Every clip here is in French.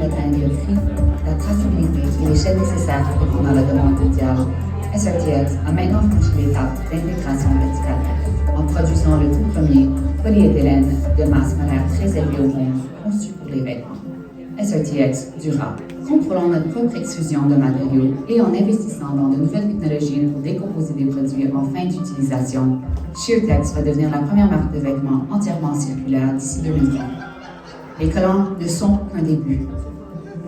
permettent la prix, la traçabilité et l'échelle nécessaires pour répondre à la demande mondiale, SRTX a maintenant franchi l'étape d'intégration verticale en produisant le tout premier polyéthylène de masse molaire très élevée au monde, conçu pour les vêtements. SRTX Dura, contrôlant notre propre extrusion de matériaux et en investissant dans de nouvelles technologies pour décomposer des produits en fin d'utilisation, Sheertex va devenir la première marque de vêtements entièrement circulaire d'ici 2030. Les collants ne sont qu'un début.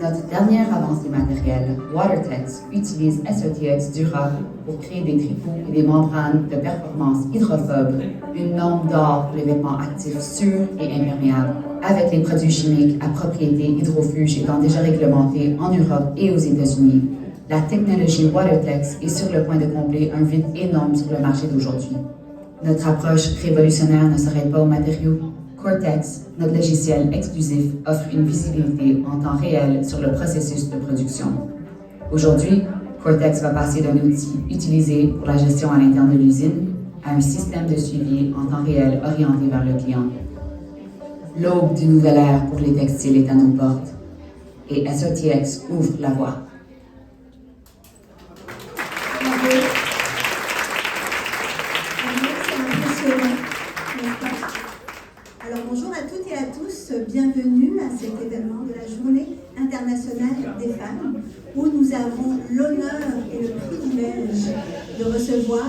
Notre dernière avancée matérielle, WaterTex, utilise SRTX Dura pour créer des tripots et des membranes de performance hydrophobes, une norme d'or pour les vêtements actifs sûrs et imperméables, avec les produits chimiques à propriété hydrofuge étant déjà réglementés en Europe et aux États-Unis. La technologie WaterTex est sur le point de combler un vide énorme sur le marché d'aujourd'hui. Notre approche révolutionnaire ne s'arrête pas aux matériaux. Cortex, notre logiciel exclusif, offre une visibilité en temps réel sur le processus de production. Aujourd'hui, Cortex va passer d'un outil utilisé pour la gestion à l'interne de l'usine à un système de suivi en temps réel orienté vers le client. L'aube d'une nouvelle ère pour les textiles est à nos portes et SRTX ouvre la voie. Alors bonjour à toutes et à tous, bienvenue à cet événement de la Journée internationale des femmes où nous avons l'honneur et le privilège de recevoir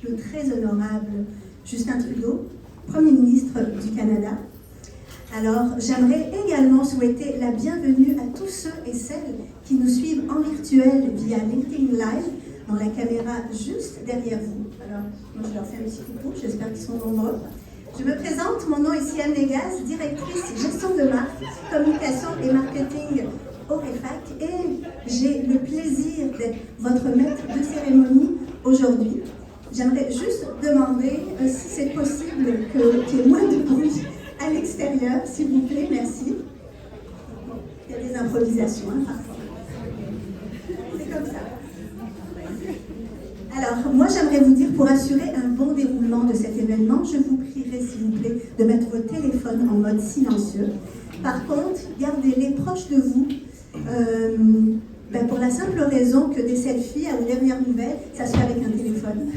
le très honorable Justin Trudeau, Premier ministre du Canada. Alors j'aimerais également souhaiter la bienvenue à tous ceux et celles qui nous suivent en virtuel via LinkedIn Live dans la caméra juste derrière vous. Alors moi je leur fais un petit coucou, j'espère qu'ils sont nombreux. Je me présente, mon nom est Siam Negas, directrice gestion de marque, communication et marketing au REFAC et j'ai le plaisir d'être votre maître de cérémonie aujourd'hui. J'aimerais juste demander si c'est possible qu'il y ait moins de bruit à l'extérieur, s'il vous plaît, merci. Il y a des improvisations parfois. C'est comme ça. Alors, moi, j'aimerais vous dire, pour assurer un bon déroulement de cet événement, je vous prierai, s'il vous plaît, de mettre vos téléphones en mode silencieux. Par contre, gardez-les proches de vous, pour la simple raison que des selfies aux dernières nouvelles, ça se fait avec un téléphone.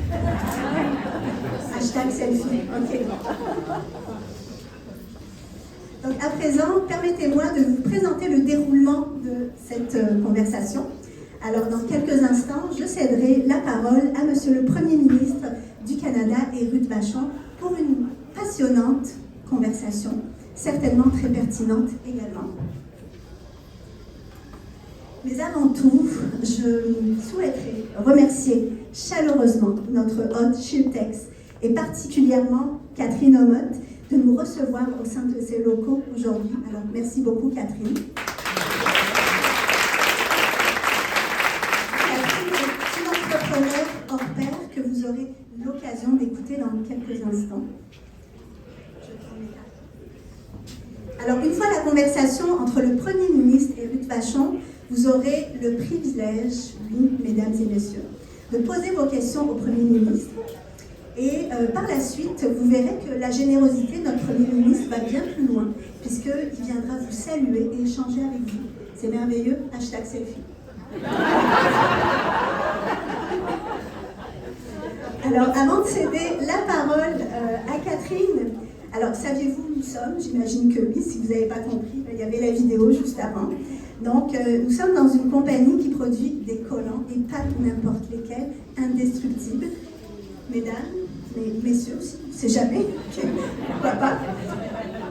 Hashtag selfie, ok. Donc, à présent, permettez-moi de vous présenter le déroulement de cette conversation. Alors, dans quelques instants, je céderai la parole à Monsieur le Premier ministre du Canada et Ruth Vachon pour une passionnante conversation, certainement très pertinente également. Mais avant tout, je souhaiterais remercier chaleureusement notre hôte Sheertex et particulièrement Catherine Omot de nous recevoir au sein de ces locaux aujourd'hui. Alors, merci beaucoup Catherine. Hors pair que vous aurez l'occasion d'écouter dans quelques instants. Alors, une fois la conversation entre le Premier ministre et Ruth Vachon, vous aurez le privilège, oui, mesdames et messieurs, de poser vos questions au Premier ministre. Et par la suite, vous verrez que la générosité de notre Premier ministre va bien plus loin, puisqu'il viendra vous saluer et échanger avec vous. C'est merveilleux, hashtag selfie. Alors, avant de céder la parole à Catherine, alors saviez-vous où nous sommes? J'imagine que oui, si vous n'avez pas compris, il y avait la vidéo juste avant. Donc, nous sommes dans une compagnie qui produit des collants, et pas n'importe lesquels, indestructibles. Mesdames, mais messieurs aussi, c'est jamais, pourquoi pas.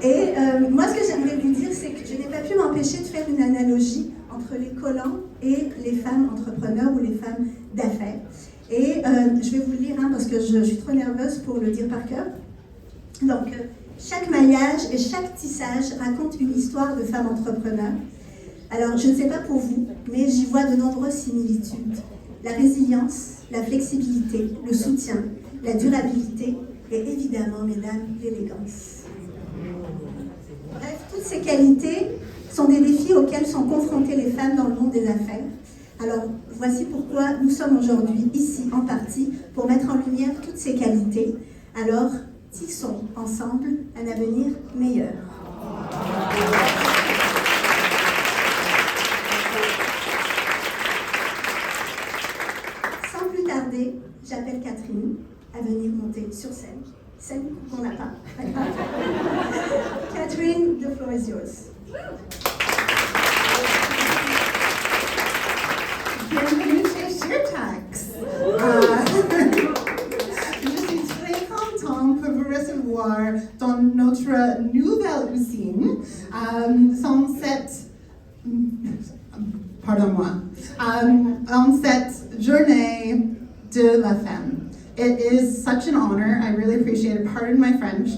Et moi, ce que j'aimerais vous dire, c'est que je n'ai pas pu m'empêcher de faire une analogie entre les collants et les femmes entrepreneurs ou les femmes d'affaires. Et je vais vous le lire parce que je suis trop nerveuse pour le dire par cœur. Donc, chaque maillage et chaque tissage raconte une histoire de femme entrepreneur. Alors, je ne sais pas pour vous, mais j'y vois de nombreuses similitudes. La résilience, la flexibilité, le soutien, la durabilité et évidemment, mesdames, l'élégance. Bref, toutes ces qualités sont des défis auxquels sont confrontées les femmes dans le monde des affaires. Alors, voici pourquoi nous sommes aujourd'hui ici, en partie, pour mettre en lumière toutes ces qualités. Alors, tissons ensemble un avenir meilleur. à venir monter sur scène. Scène qu'on n'a pas. Catherine, the floor is yours. Bienvenue chez ShareTax. Je suis très contente pour vous recevoir dans notre nouvelle usine, en cette journée de la femme. It is such an honor. I really appreciate it. Pardon my French.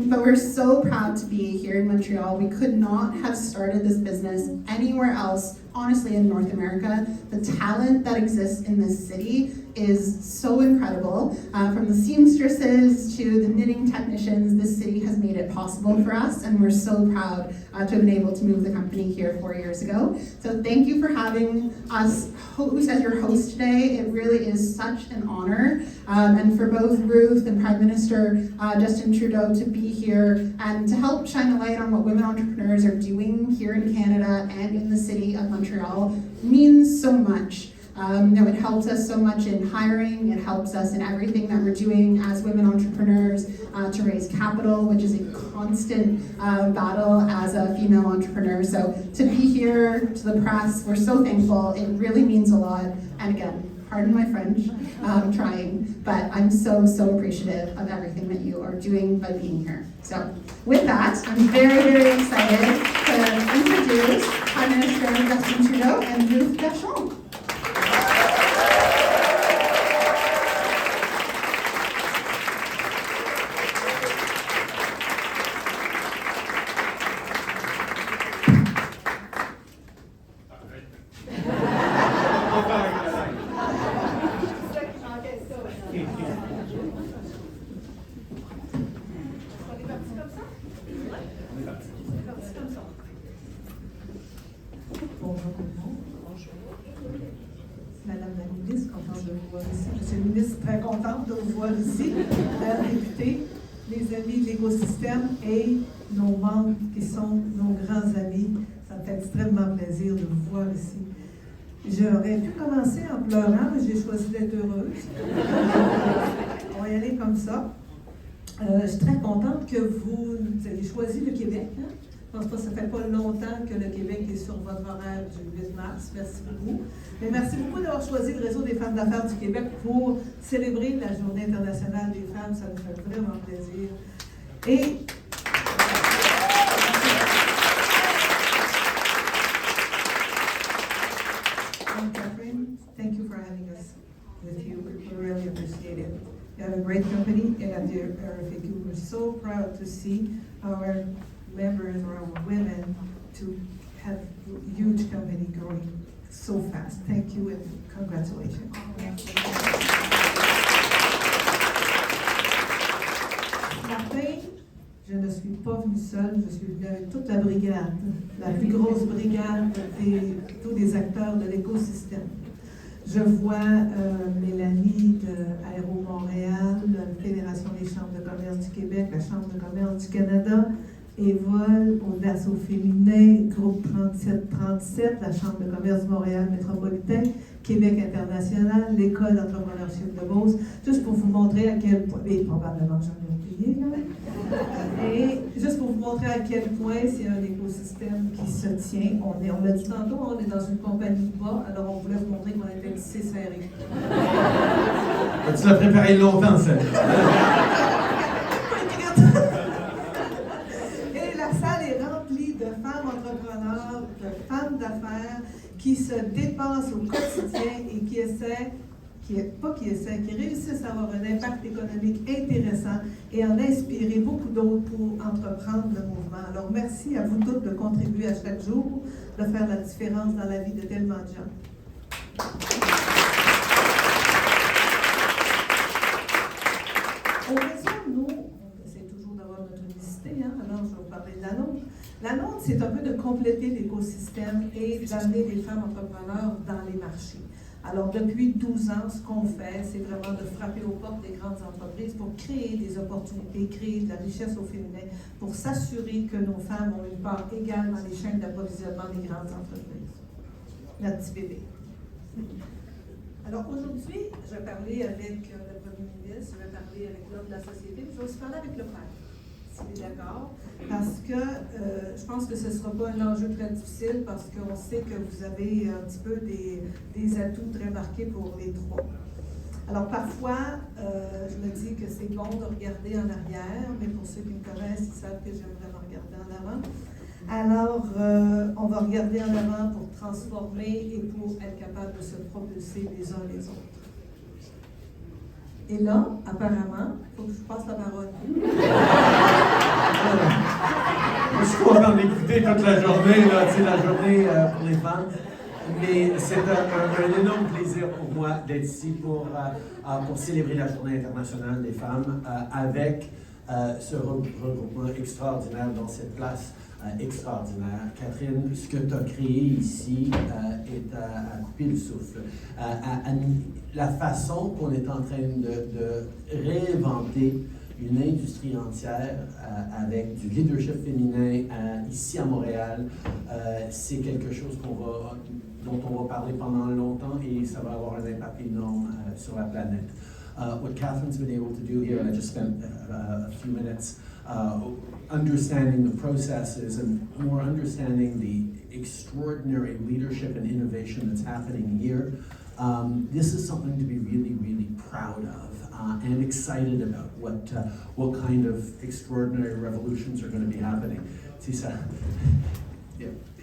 But we're so proud to be here in Montreal. We could not have started this business anywhere else, honestly, in North America. The talent that exists in this city is so incredible. From the seamstresses to the knitting technicians, this city has made it possible for us, and we're so proud to have been able to move the company here 4 years ago. So thank you for having us as your host today. It really is such an honor, and for both Ruth and Prime Minister Justin Trudeau to be here and to help shine a light on what women entrepreneurs are doing here in Canada and in the city of Montreal means so much. It helps us so much in hiring, it helps us in everything that we're doing as women entrepreneurs to raise capital, which is a constant battle as a female entrepreneur. So to be here, to the press, we're so thankful. It really means a lot. And again, pardon my French, I'm trying, but I'm so appreciative of everything that you are doing by being here. So with that, I'm very excited to introduce Prime Minister Justin Trudeau and Ruth Gachon. Bonjour tout le monde. Bonjour. Madame la ministre, contente de vous voir ici. Monsieur le ministre, très contente de vous voir ici. Députés, les amis de l'écosystème et nos membres qui sont nos grands amis. Ça me fait extrêmement plaisir de vous voir ici. J'aurais pu commencer en pleurant, mais j'ai choisi d'être heureuse. On va y aller comme ça. Je suis très contente que vous ayez choisi le Québec. Hein? Je pense pas que ça fait pas longtemps que le Québec est sur votre horaire du 8 mars. Merci beaucoup. Mais merci beaucoup d'avoir choisi le Réseau des femmes d'affaires du Québec pour célébrer la Journée internationale des femmes. Ça nous fait vraiment plaisir. Et Catherine, thank you for having us with you. We really appreciate it. You have a great company, and at the RFAQ, we're so proud to see our members or our women to have a huge company growing so fast. Thank you and congratulations. Ce matin, je ne suis pas venue seule, je suis venue avec toute la brigade, la plus grosse brigade de tous les acteurs de l'écosystème. Je vois Mélanie de Aéro Montréal, la Fédération des chambres de commerce du Québec, la Chambre de commerce du Canada, Évol, Audace au féminin, Groupe 3737, la Chambre de commerce de Montréal métropolitain, Québec international, l'École d'entrepreneurship de Beauce, juste pour vous montrer à quel point, et probablement j'en ai oublié, là, et juste pour vous montrer à quel point c'est un écosystème qui se tient. On l'a dit tantôt, on est dans une compagnie de bas, alors on voulait vous montrer qu'on était tissé serré. Tu l'as préparé longtemps, ça. De femmes entrepreneurs, de femmes d'affaires qui se dépensent au quotidien et qui réussissent à avoir un impact économique intéressant et en inspirer beaucoup d'autres pour entreprendre le mouvement. Alors merci à vous toutes de contribuer à chaque jour, de faire la différence dans la vie de tellement de gens. Au réseau, nous, on essaie toujours d'avoir notre unicité, hein? Alors je vais vous parler de la nôtre. La nôtre, c'est un peu de compléter l'écosystème et d'amener les femmes entrepreneurs dans les marchés. Alors, depuis 12 ans, ce qu'on fait, c'est vraiment de frapper aux portes des grandes entreprises pour créer des opportunités, créer de la richesse au féminin, pour s'assurer que nos femmes ont une part égale dans les chaînes d'approvisionnement des grandes entreprises. Notre petit bébé. Alors aujourd'hui, je vais parler avec le Premier ministre, je vais parler avec l'homme de la société, je vais aussi parler avec le père, s'il est d'accord, parce que je pense que ce ne sera pas un enjeu très difficile, parce qu'on sait que vous avez un petit peu des atouts très marqués pour les trois. Alors parfois, je me dis que c'est bon de regarder en arrière, mais pour ceux qui me connaissent, ils savent que j'aime vraiment regarder en avant. Alors, on va regarder en avant pour transformer et pour être capable de se propulser les uns les autres. Et là, apparemment, il faut que je passe la parole. Je suis content d'écouter toute la journée, là, tu sais, la journée pour les femmes. Mais c'est un énorme plaisir pour moi d'être ici pour célébrer la Journée internationale des femmes avec ce regroupement extraordinaire dans cette place extraordinaire. Catherine, ce que tu as créé ici est à couper le souffle. La façon qu'on est en train de réinventer une industrie entière avec du leadership féminin ici à Montréal, c'est quelque chose dont on va parler pendant longtemps et ça va avoir un impact énorme sur la planète. What Catherine's been able to do here, and I just spent a few minutes understanding the processes and more understanding the extraordinary leadership and innovation that's happening here. This is something to be really, really proud of and excited about what kind of extraordinary revolutions are going to be happening. See, so,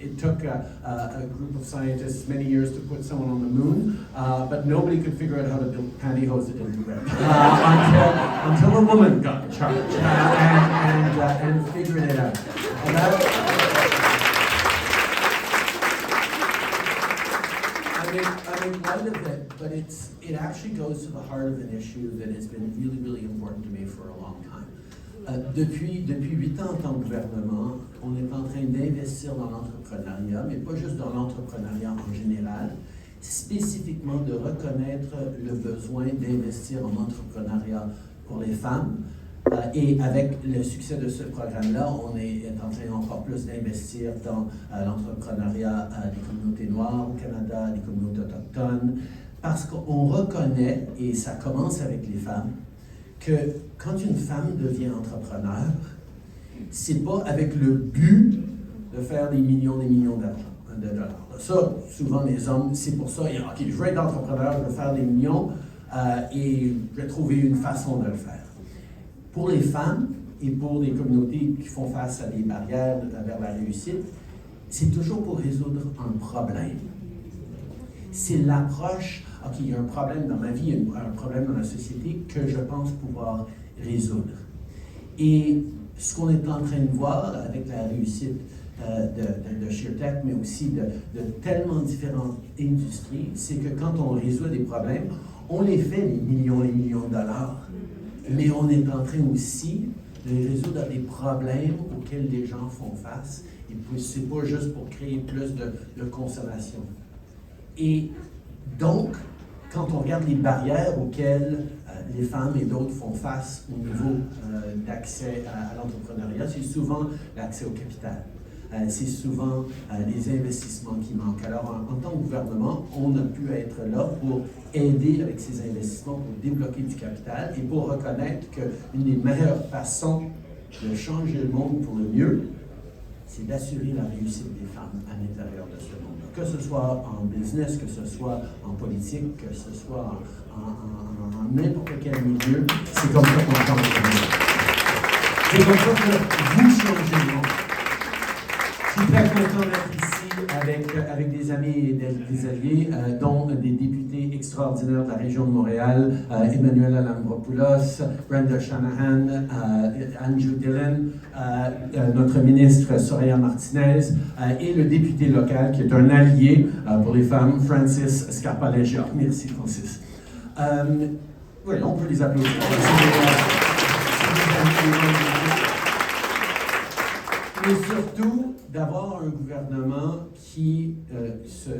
it took a group of scientists many years to put someone on the moon, but nobody could figure out how to build pantyhose that didn't rip until a woman got in charge and figured it out. I make light of it, but it actually goes to the heart of an issue that has been really, really important to me for a long time. Depuis 8 ans en tant que gouvernement, on est en train d'investir dans l'entrepreneuriat, mais pas juste dans l'entrepreneuriat en général, spécifiquement de reconnaître le besoin d'investir en entrepreneuriat pour les femmes. Et avec le succès de ce programme-là, on est en train encore plus d'investir dans l'entrepreneuriat des communautés noires au Canada, des communautés autochtones, parce qu'on reconnaît, et ça commence avec les femmes, que quand une femme devient entrepreneur, c'est pas avec le but de faire des millions de dollars. Ça, souvent les hommes, c'est pour ça, OK, je veux être entrepreneur, je veux faire des millions, et je vais trouver une façon de le faire. Pour les femmes et pour les communautés qui font face à des barrières vers la réussite, c'est toujours pour résoudre un problème. C'est l'approche, OK, il y a un problème dans ma vie, il y a un problème dans la société que je pense pouvoir résoudre. Et ce qu'on est en train de voir avec la réussite de SheerTech, mais aussi de tellement différentes industries, c'est que quand on résout des problèmes, on les fait les millions de dollars, mais on est en train aussi de résoudre des problèmes auxquels les gens font face. Et puis, c'est pas juste pour créer plus de consommation. Et donc, quand on regarde les barrières auxquelles les femmes et d'autres font face au niveau d'accès à l'entrepreneuriat, c'est souvent l'accès au capital. C'est souvent les investissements qui manquent. Alors, en tant que gouvernement, on a pu être là pour aider avec ces investissements, pour débloquer du capital et pour reconnaître qu'une des meilleures façons de changer le monde pour le mieux, c'est d'assurer la réussite des femmes à l'intérieur de ce monde. Que ce soit en business, que ce soit en politique, que ce soit en n'importe quel milieu, c'est comme ça qu'on change le monde. C'est comme ça que vous changez le monde. Je suis très content d'être ici avec des amis et des alliés, dont des députés extraordinaires de la région de Montréal, Emmanuel Alambropoulos, Brenda Shanahan, Andrew Dillon, notre ministre Soraya Martinez, et le député local qui est un allié pour les femmes, Francis Scarpa-Leggio. Merci, Francis. Oui, on peut les applaudir. Mais surtout, d'avoir un gouvernement qui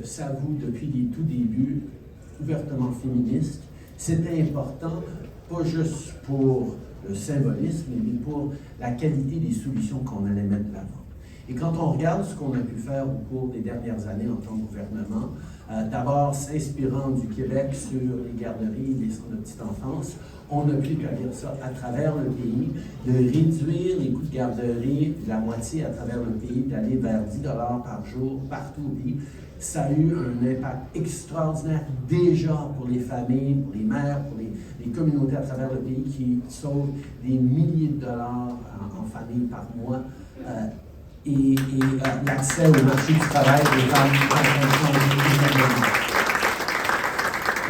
s'avoue depuis les tout débuts ouvertement féministe. C'était important, pas juste pour le symbolisme, mais pour la qualité des solutions qu'on allait mettre de l'avant. Et quand on regarde ce qu'on a pu faire au cours des dernières années en tant que gouvernement, d'abord s'inspirant du Québec sur les garderies et les centres de petite enfance, on a pu faire ça à travers le pays, de réduire les coûts de garderie de la moitié à travers le pays, d'aller vers 10 $ par jour partout au pays. Ça a eu un impact extraordinaire déjà pour les familles, pour les mères, pour les communautés à travers le pays qui sauvent des milliers de dollars en famille par mois. Et l'accès au marché du travail des femmes en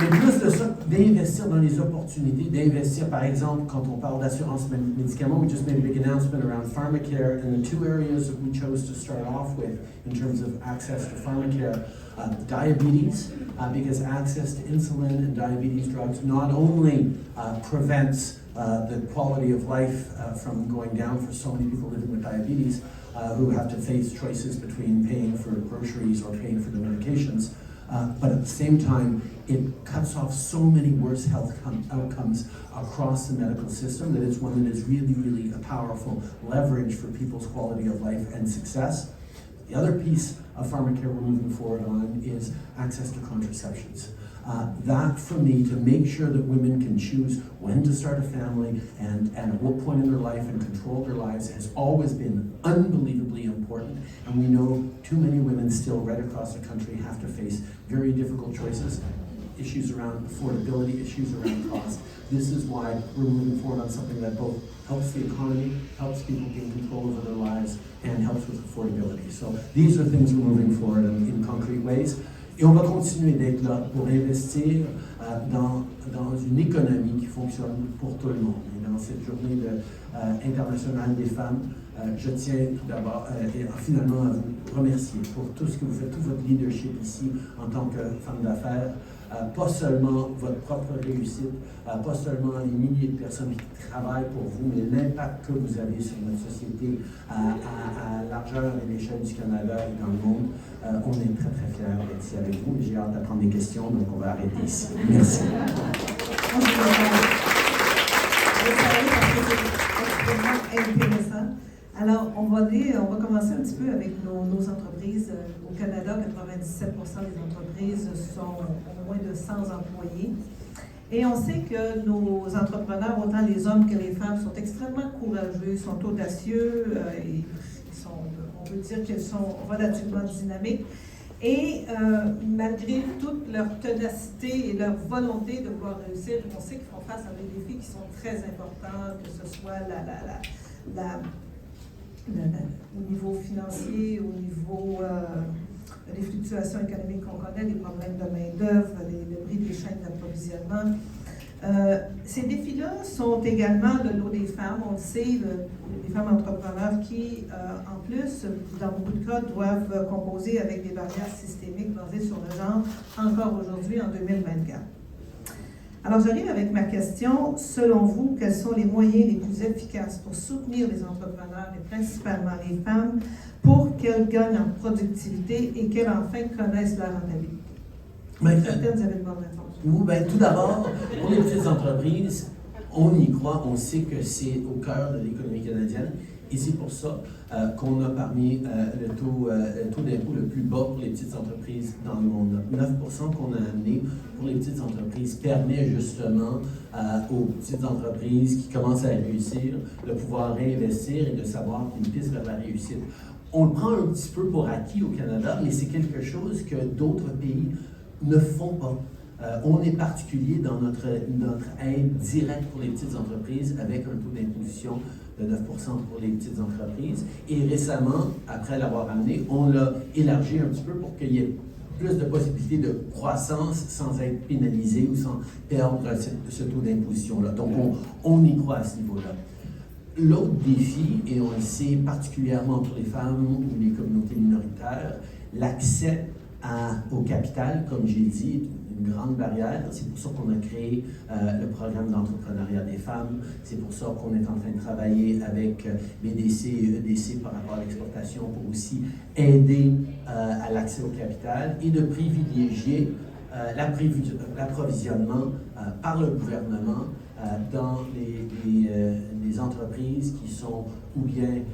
mais plus de ça, d'investir dans les opportunités, d'investir, par exemple, quand on parle d'assurance médicaments, we just made a big announcement around pharmacare, and the two areas that we chose to start off with in terms of access to pharmacare, diabetes, because access to insulin and diabetes drugs not only prevents the quality of life from going down for so many people living with diabetes who have to face choices between paying for groceries or paying for the medications, but at the same time, it cuts off so many worse health outcomes across the medical system that it's one that is really, really a powerful leverage for people's quality of life and success. The other piece of pharmacare we're moving forward on is access to contraceptions. That, for me, to make sure that women can choose when to start a family and at what point in their life and control their lives has always been unbelievably important. And we know too many women still right across the country have to face very difficult choices, issues around affordability, issues around cost. This is why we're moving forward on something that both helps the economy, helps people gain control over their lives, and helps with affordability. So these are things we're moving forward in concrete ways. Et on va continuer d'être là pour investir dans une économie qui fonctionne pour tout le monde. Et dans cette journée internationale des femmes, je tiens tout d'abord et finalement à vous remercier pour tout ce que vous faites, tout votre leadership ici en tant que femme d'affaires. Pas seulement votre propre réussite, pas seulement les milliers de personnes qui travaillent pour vous, mais l'impact que vous avez sur notre société à largeur et l'échelle du Canada et dans le monde. On est très, très fiers d'être ici avec vous. J'ai hâte d'apprendre des questions, donc on va arrêter ici. Merci. Intéressant. Alors, on va commencer un petit peu avec nos entreprises. Au Canada, 97% des entreprises sont au moins de 100 employés. Et on sait que nos entrepreneurs, autant les hommes que les femmes, sont extrêmement courageux, sont audacieux, on peut dire qu'ils sont relativement dynamiques. Et malgré toute leur ténacité et leur volonté de pouvoir réussir, on sait qu'ils font face à des défis qui sont très importants, que ce soit au niveau financier, au niveau des fluctuations économiques qu'on connaît, des problèmes de main-d'œuvre, le prix des chaînes d'approvisionnement. Ces défis-là sont également le lot des femmes. On le sait, les femmes entrepreneurs qui, en plus, dans beaucoup de cas, doivent composer avec des barrières systémiques basées sur le genre, encore aujourd'hui, en 2024. Alors, j'arrive avec ma question. Selon vous, quels sont les moyens les plus efficaces pour soutenir les entrepreneurs, et principalement les femmes, pour qu'elles gagnent en productivité et qu'elles, enfin, connaissent la rentabilité? Certaines avaient une bonne réponse. Oui, tout d'abord, pour les petites entreprises, on y croit, on sait que c'est au cœur de l'économie canadienne. Et c'est pour ça qu'on a parmi le taux d'impôt le plus bas pour les petites entreprises dans le monde. 9% qu'on a amené pour les petites entreprises permet justement aux petites entreprises qui commencent à réussir de pouvoir réinvestir et de savoir qu'il y a une piste vers la réussite. On le prend un petit peu pour acquis au Canada, mais c'est quelque chose que d'autres pays ne font pas. On est particulier dans notre aide directe pour les petites entreprises avec un taux d'imposition de 9% pour les petites entreprises. Et récemment, après l'avoir amené, on l'a élargi un petit peu pour qu'il y ait plus de possibilités de croissance sans être pénalisé ou sans perdre ce taux d'imposition-là. Donc, on y croit à ce niveau-là. L'autre défi, et on le sait particulièrement pour les femmes ou les communautés minoritaires, l'accès au capital, comme j'ai dit, une grande barrière. C'est pour ça qu'on a créé le programme d'entrepreneuriat des femmes. C'est pour ça qu'on est en train de travailler avec BDC et EDC par rapport à l'exportation pour aussi aider à l'accès au capital et de privilégier l'approvisionnement par le gouvernement dans les entreprises qui sont ou bien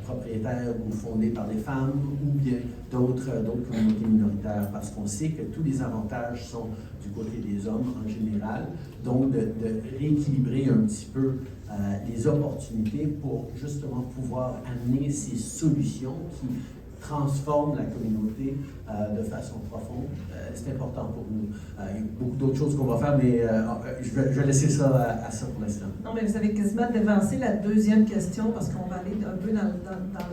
propriétaires ou fondés par des femmes ou bien d'autres communautés minoritaires, parce qu'on sait que tous les avantages sont du côté des hommes en général, donc de rééquilibrer un petit peu les opportunités pour justement pouvoir amener ces solutions qui transforment la communauté de façon profonde. C'est important pour nous. Il y a beaucoup d'autres choses qu'on va faire, mais je vais laisser ça à ça pour l'instant. Non, mais vous avez quasiment devancé la deuxième question parce qu'on va aller un peu dans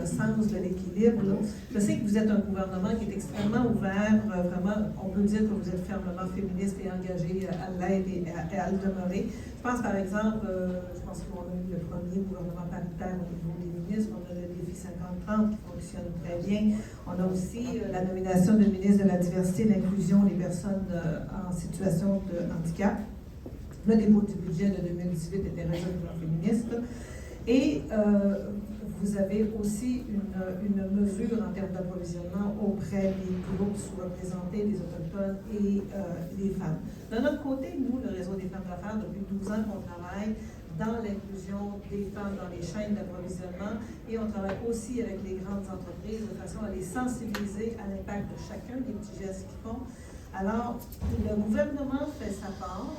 le sens de l'équilibre. Là. Je sais que vous êtes un gouvernement qui est extrêmement ouvert, vraiment, on peut dire que vous êtes fermement féministe et engagé à l'aide et à le demeurer. Je pense par exemple, je pense qu'on a eu le premier gouvernement paritaire au niveau des ministres, on a le défi 50-30 qui fonctionne très bien. On a aussi la nomination de ministre de la diversité et de l'inclusion des personnes en situation de handicap. Le dépôt du budget de 2018 était résolument féministe. Et vous avez aussi une mesure en termes d'approvisionnement auprès des groupes sous-représentés, des Autochtones et des femmes. De notre côté, nous, le Réseau des femmes d'affaires, depuis 12 ans qu'on travaille dans l'inclusion des femmes dans les chaînes d'approvisionnement et on travaille aussi avec les grandes entreprises de façon à les sensibiliser à l'impact de chacun des petits gestes qu'ils font. Alors, le gouvernement fait sa part.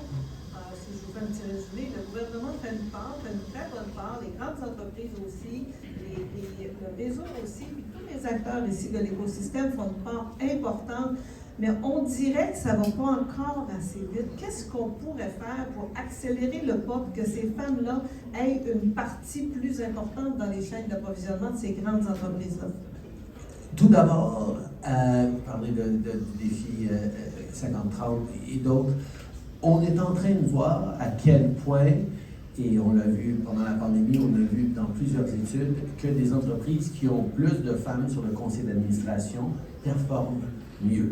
Si je vous fais un petit résumé, le gouvernement fait une part, fait une très bonne part, les grandes entreprises aussi, le réseau aussi, puis tous les acteurs ici de l'écosystème font une part importante, mais on dirait que ça ne va pas encore assez vite. Qu'est-ce qu'on pourrait faire pour accélérer le pas pour que ces femmes-là aient une partie plus importante dans les chaînes d'approvisionnement de ces grandes entreprises-là? Tout d'abord, parler du défi 50-30 et d'autres, on est en train de voir à quel point, et on l'a vu pendant la pandémie, on a vu dans plusieurs études, que des entreprises qui ont plus de femmes sur le conseil d'administration performent mieux.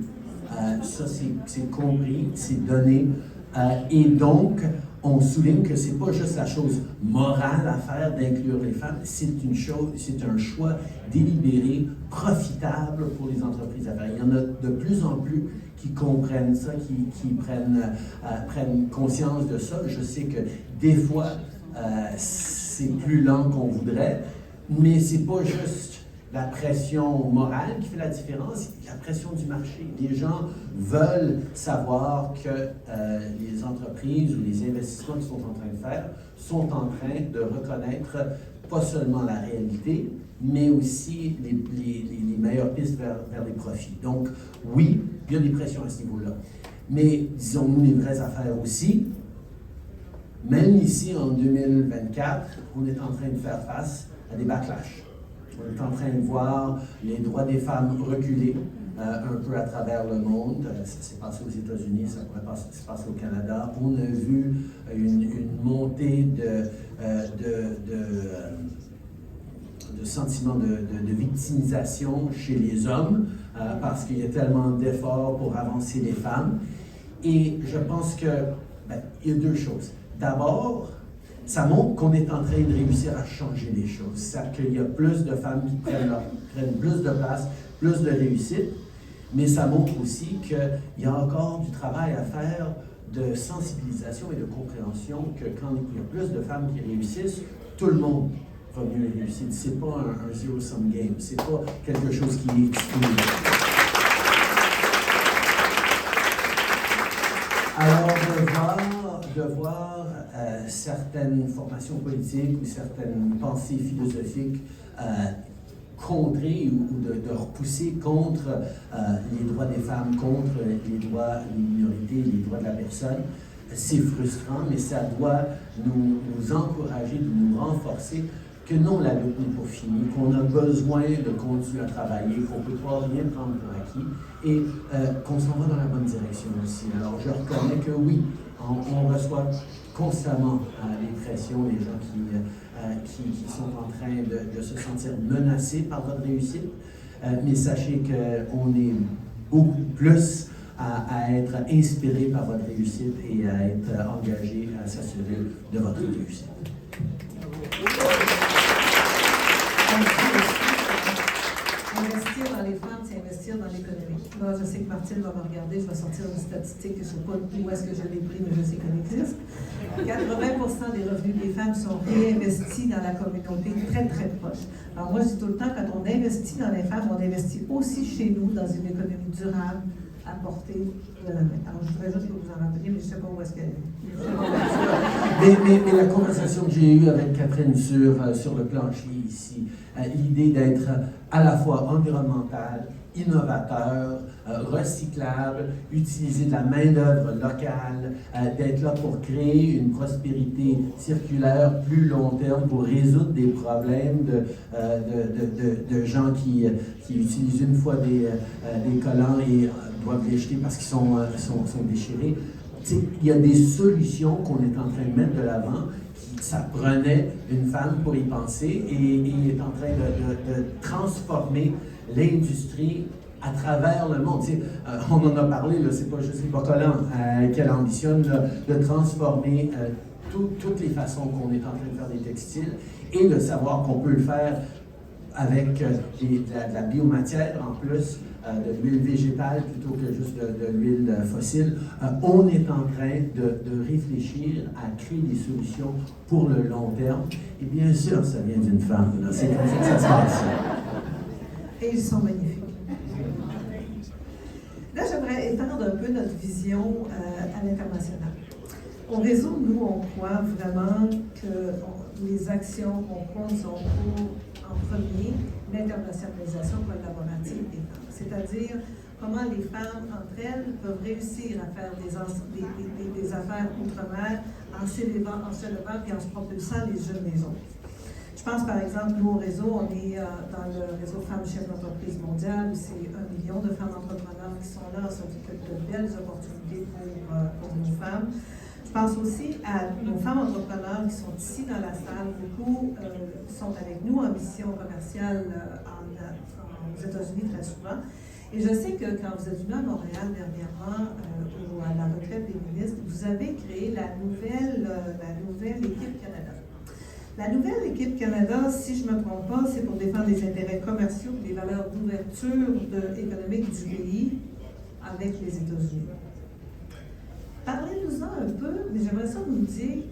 Ça, c'est compris, c'est donné. Et donc, on souligne que c'est pas juste la chose morale à faire d'inclure les femmes, c'est un choix délibéré, profitable pour les entreprises à faire. Il y en a de plus en plus qui comprennent ça, qui prennent conscience de ça. Je sais que des fois, c'est plus lent qu'on voudrait, mais c'est pas juste la pression morale qui fait la différence, c'est la pression du marché. Les gens veulent savoir que les entreprises ou les investissements qu'ils sont en train de faire sont en train de reconnaître pas seulement la réalité, mais aussi les meilleures pistes vers les profits. Donc, oui, il y a des pressions à ce niveau-là. Mais disons-nous les vraies affaires aussi. Même ici, en 2024, on est en train de faire face à des backlash. On est en train de voir les droits des femmes reculer un peu à travers le monde. Ça s'est passé aux États-Unis, ça pourrait se passer au Canada. On a vu une montée de sentiments de victimisation chez les hommes parce qu'il y a tellement d'efforts pour avancer les femmes. Et je pense que il y a deux choses. D'abord, ça montre qu'on est en train de réussir à changer les choses. C'est-à-dire qu'il y a plus de femmes qui prennent plus de place, plus de réussite, mais ça montre aussi qu'il y a encore du travail à faire de sensibilisation et de compréhension que quand il y a plus de femmes qui réussissent, tout le monde va mieux réussir. C'est pas un zero-sum game, c'est pas quelque chose qui est exclu. Alors, de voir certaines formations politiques ou certaines pensées philosophiques contrer ou de repousser contre les droits des femmes, contre les droits des minorités, les droits de la personne, c'est frustrant, mais ça doit nous encourager, nous renforcer que non, la lutte n'est pas finie, qu'on a besoin de continuer à travailler, qu'on ne peut pas rien prendre pour acquis et qu'on s'en va dans la bonne direction aussi. Alors, je reconnais que oui, on reçoit constamment les pressions, les gens qui sont en train de se sentir menacés par votre réussite, mais sachez qu'on est beaucoup plus à être inspiré par votre réussite et à être engagé à s'assurer de votre réussite. Investir dans les femmes, c'est investir dans l'économie. Là, je sais que Martine va me regarder, je vais sortir une statistique, je ne sais pas où est-ce que je l'ai pris, mais je sais qu'elle existe. 80% des revenus des femmes sont réinvestis dans la communauté très, très proche. Alors moi, je dis tout le temps, quand on investit dans les femmes, on investit aussi chez nous dans une économie durable à portée de la main. Alors, je voudrais juste que vous en rappeliez, mais je ne sais pas où est-ce qu'elle est. Mais la conversation que j'ai eue avec Catherine sur le plancher ici, l'idée d'être à la fois environnemental, innovateur, recyclable, utiliser de la main-d'œuvre locale, d'être là pour créer une prospérité circulaire plus long terme pour résoudre des problèmes de gens qui utilisent une fois des collants et doivent les jeter parce qu'ils sont déchirés. Il y a des solutions qu'on est en train de mettre de l'avant. Ça prenait une femme pour y penser et il est en train de transformer l'industrie à travers le monde. On en a parlé, c'est pas juste les Bocolans qu'elle ambitionne de transformer toutes les façons qu'on est en train de faire des textiles et de savoir qu'on peut le faire avec de la biomatière en plus, de l'huile végétale plutôt que juste de l'huile fossile. On est en train de réfléchir à créer des solutions pour le long terme. Et bien sûr, ça vient d'une femme. C'est comme ça que ça se passe. Et ils sont magnifiques. Là, j'aimerais étendre un peu notre vision à l'international. Au réseau, nous, on croit vraiment que les actions qu'on prend sont en premier l'internationalisation collaborative des femmes. C'est-à-dire comment les femmes entre elles peuvent réussir à faire des affaires outre-mer en s'élevant et en se propulsant les unes les autres. Je pense par exemple, nous au réseau, on est dans le réseau Femmes Chefs d'entreprise mondiale, où c'est 1 million de femmes entrepreneurs qui sont là, ça fait de belles opportunités pour nos femmes. Je pense aussi à nos femmes entrepreneurs qui sont ici dans la salle. Beaucoup sont avec nous en mission commerciale aux États-Unis très souvent. Et je sais que quand vous êtes venu à Montréal dernièrement, à la retraite des ministres, vous avez créé la nouvelle équipe Canada. La nouvelle équipe Canada, si je ne me trompe pas, c'est pour défendre les intérêts commerciaux et les valeurs d'ouverture économique du pays avec les États-Unis. Parlez-nous-en un peu, mais j'aimerais ça vous dire,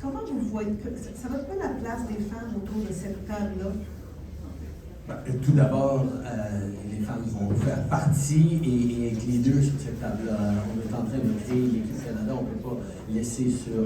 comment vous voyez, ça va être quoi la place des femmes autour de cette table-là? Tout d'abord, les femmes vont faire partie et être leaders sur cette table-là. On est en train de créer l'équipe Canada, on ne peut pas laisser sur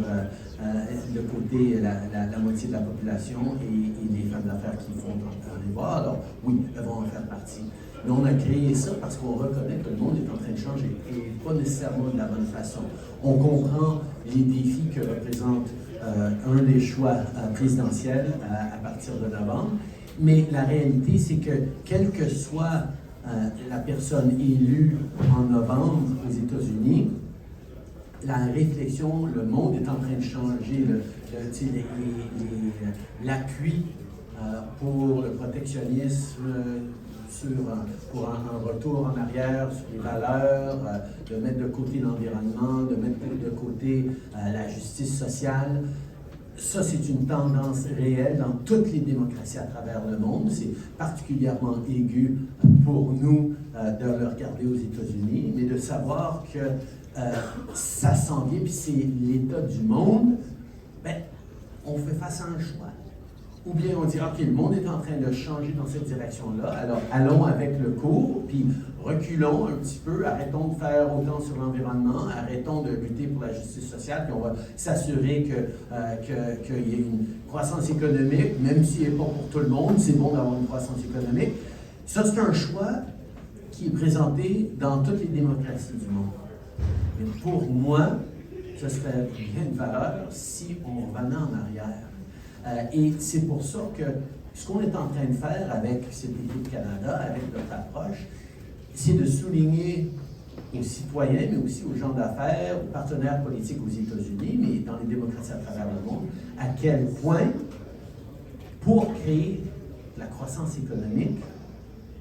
le côté la moitié de la population et les femmes d'affaires qui font en voir. Alors oui, elles vont en faire partie. Mais on a créé ça parce qu'on reconnaît que le monde est en train de changer et pas nécessairement de la bonne façon. On comprend les défis que représente un des choix présidentiels à partir de novembre. Mais la réalité, c'est que quelle que soit la personne élue en novembre aux États-Unis, la réflexion, le monde est en train de changer. L'appui pour le protectionnisme, pour un retour en arrière sur les valeurs, de mettre de côté l'environnement, de mettre de côté la justice sociale. Ça, c'est une tendance réelle dans toutes les démocraties à travers le monde. C'est particulièrement aigu pour nous de le regarder aux États-Unis, mais de savoir que ça s'en vient, puis c'est l'état du monde, ben, on fait face à un choix. Ou bien on dit, OK, le monde est en train de changer dans cette direction-là, alors allons avec le cours, puis reculons un petit peu, arrêtons de faire autant sur l'environnement, arrêtons de lutter pour la justice sociale, puis on va s'assurer qu'il y ait une croissance économique, même si elle n'est pas pour tout le monde, c'est bon d'avoir une croissance économique. Ça, c'est un choix qui est présenté dans toutes les démocraties du monde. Mais pour moi, ce serait bien une valeur si on revenait en arrière. Et c'est pour ça que ce qu'on est en train de faire avec cette équipe Canada, avec notre approche, c'est de souligner aux citoyens, mais aussi aux gens d'affaires, aux partenaires politiques aux États-Unis, mais dans les démocraties à travers le monde, à quel point, pour créer la croissance économique,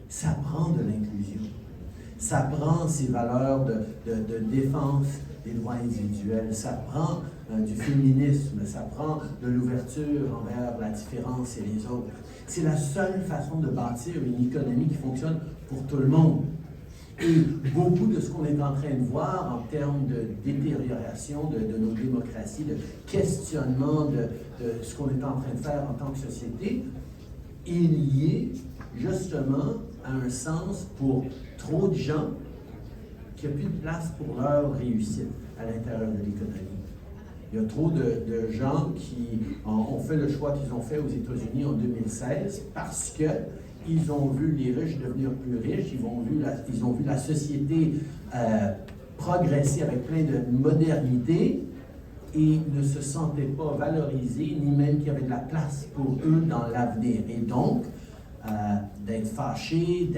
ça prend de l'inclusion. Ça prend ces valeurs de défense des droits individuels, ça prend du féminisme, ça prend de l'ouverture envers la différence et les autres. C'est la seule façon de bâtir une économie qui fonctionne pour tout le monde. Et beaucoup de ce qu'on est en train de voir en termes de détérioration de nos démocraties, de questionnement de ce qu'on est en train de faire en tant que société, est lié justement à un sens pour trop de gens qu'il n'y a plus de place pour leur réussite à l'intérieur de l'économie. Il y a trop de gens qui ont fait le choix qu'ils ont fait aux États-Unis en 2016 parce qu'ils ont vu les riches devenir plus riches, ils ont vu la société progresser avec plein de modernité et ne se sentaient pas valorisés, ni même qu'il y avait de la place pour eux dans l'avenir. Et donc, d'être fâchés,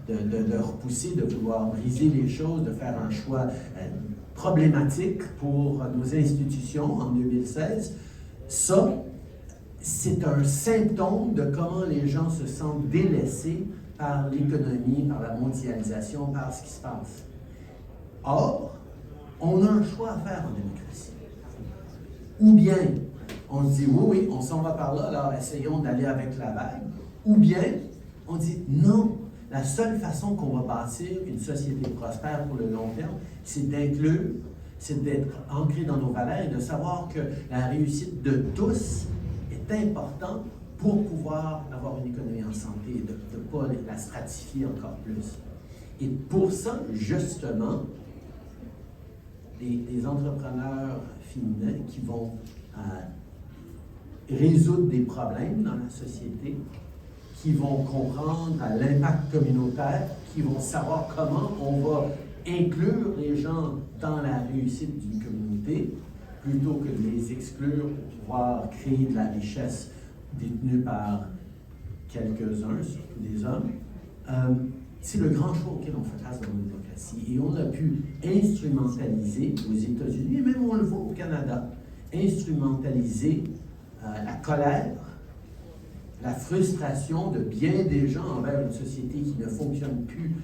de repousser, de vouloir briser les choses, de faire un choix problématique pour nos institutions en 2016, ça, c'est un symptôme de comment les gens se sentent délaissés par l'économie, par la mondialisation, par ce qui se passe. Or, on a un choix à faire en démocratie. Ou bien, on se dit, oui, on s'en va par là, alors essayons d'aller avec la vague. Ou bien, on dit, non, la seule façon qu'on va bâtir une société prospère pour le long terme, c'est d'inclure, c'est d'être ancré dans nos valeurs et de savoir que la réussite de tous est importante pour pouvoir avoir une économie en santé et de ne pas la stratifier encore plus. Et pour ça, justement, des entrepreneurs féminins qui vont résoudre des problèmes dans la société, qui vont comprendre l'impact communautaire, qui vont savoir comment on va inclure les gens dans la réussite d'une communauté, plutôt que de les exclure pour pouvoir créer de la richesse détenue par quelques-uns, surtout des hommes. C'est le grand choix auquel on fait face dans la démocratie. Et on a pu instrumentaliser aux États-Unis, et même on le voit au Canada, instrumentaliser la colère, la frustration de bien des gens envers une société qui ne fonctionne plus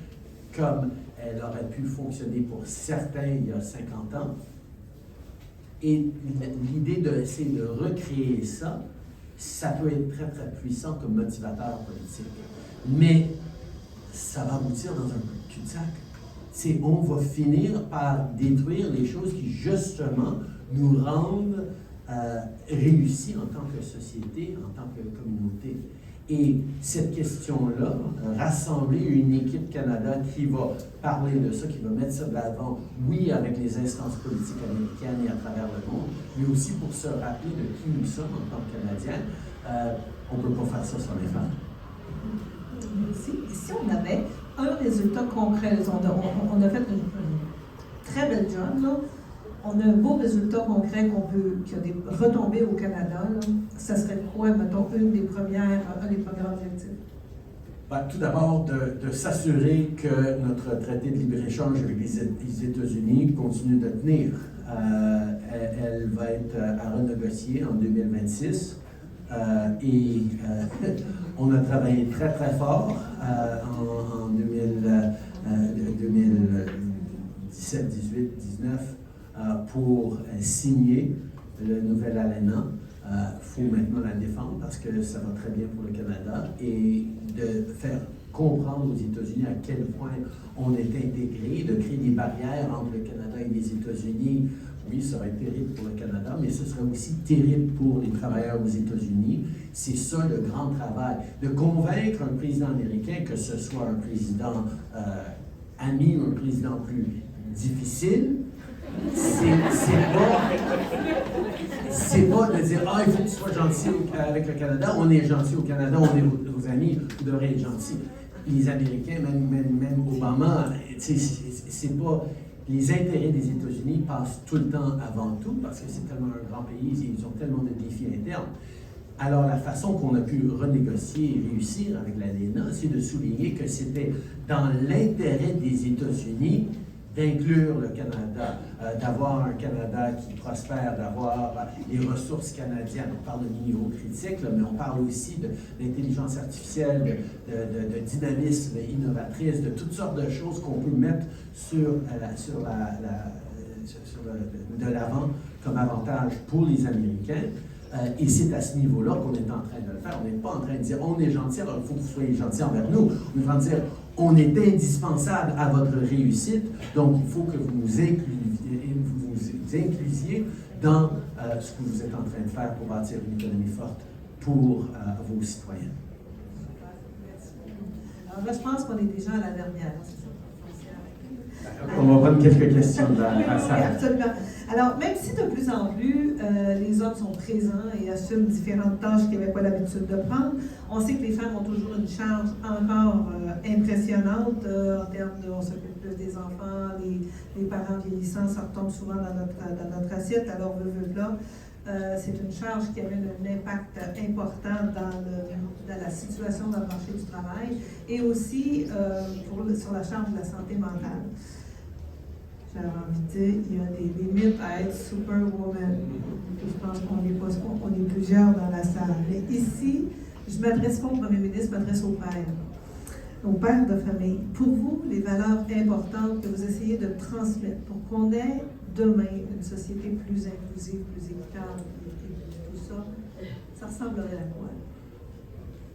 comme elle aurait pu fonctionner pour certains il y a 50 ans. Et l'idée d'essayer de recréer ça, ça peut être très, très puissant comme motivateur politique. Mais ça va aboutir dans un cul-de-sac. On va finir par détruire les choses qui, justement, nous rendent réussis en tant que société, en tant que communauté. Et cette question-là, rassembler une équipe Canada qui va parler de ça, qui va mettre ça de l'avant, oui, avec les instances politiques américaines et à travers le monde, mais aussi pour se rappeler de qui nous sommes en tant que Canadiens, on ne peut pas faire ça sans les femmes. Si on avait un résultat concret, on a fait une très belle job, là. On a un beau résultat concret qui a des retombées au Canada, là. Ça serait quoi, mettons, un des premiers objectifs? Tout d'abord, de s'assurer que notre traité de libre-échange avec les États-Unis continue de tenir. Elle va être à renégocier en 2026. On a travaillé très, très fort en 2017, 18, 19 pour signer le nouvel ALENA. Il faut maintenant la défendre parce que ça va très bien pour le Canada et de faire comprendre aux États-Unis à quel point on est intégré, de créer des barrières entre le Canada et les États-Unis. Oui, ça va être terrible pour le Canada, mais ce serait aussi terrible pour les travailleurs aux États-Unis. C'est ça le grand travail, de convaincre un président américain, que ce soit un président ami ou un président plus difficile. C'est pas de dire « Ah, il faut que tu sois gentil avec le Canada. On est gentil au Canada, on est vos amis, vous devrez être gentils. » Les Américains, même Obama, c'est pas... Les intérêts des États-Unis passent tout le temps avant tout, parce que c'est tellement un grand pays, ils ont tellement de défis internes. Alors, la façon qu'on a pu renégocier et réussir avec l'ALENA, c'est de souligner que c'était dans l'intérêt des États-Unis d'inclure le Canada, d'avoir un Canada qui prospère, d'avoir les ressources canadiennes. On parle de niveau critique, là, mais on parle aussi d'intelligence artificielle, de dynamisme innovatrice, de toutes sortes de choses qu'on peut mettre de l'avant comme avantage pour les Américains. Et c'est à ce niveau-là qu'on est en train de le faire. On n'est pas en train de dire « on est gentil, alors il faut que vous soyez gentils envers nous ». On est en train de dire « On est indispensable à votre réussite, donc il faut que vous nous inclusiez dans ce que vous êtes en train de faire pour bâtir une économie forte pour vos citoyens. Alors là, je pense qu'on est déjà à la dernière. On va prendre quelques questions Oui, à ça. absolument. Alors, même si de plus en plus les hommes sont présents et assument différentes tâches qu'ils n'avaient pas l'habitude de prendre, on sait que les femmes ont toujours une charge encore impressionnante en termes de on s'occupe plus des enfants, les parents vieillissants, ça retombe souvent dans notre assiette, alors là. C'est une charge qui amène un impact important dans la situation dans le marché du travail et aussi sur la charge de la santé mentale. J'avais envie de dire, il y a des limites à être superwoman. Je pense qu'on est plusieurs dans la salle. Mais ici, je ne m'adresse pas au premier ministre, je m'adresse aux pères de famille. Pour vous, les valeurs importantes que vous essayez de transmettre pour qu'on ait demain une société plus inclusive, plus équitable et tout ça, ça ressemblerait à quoi?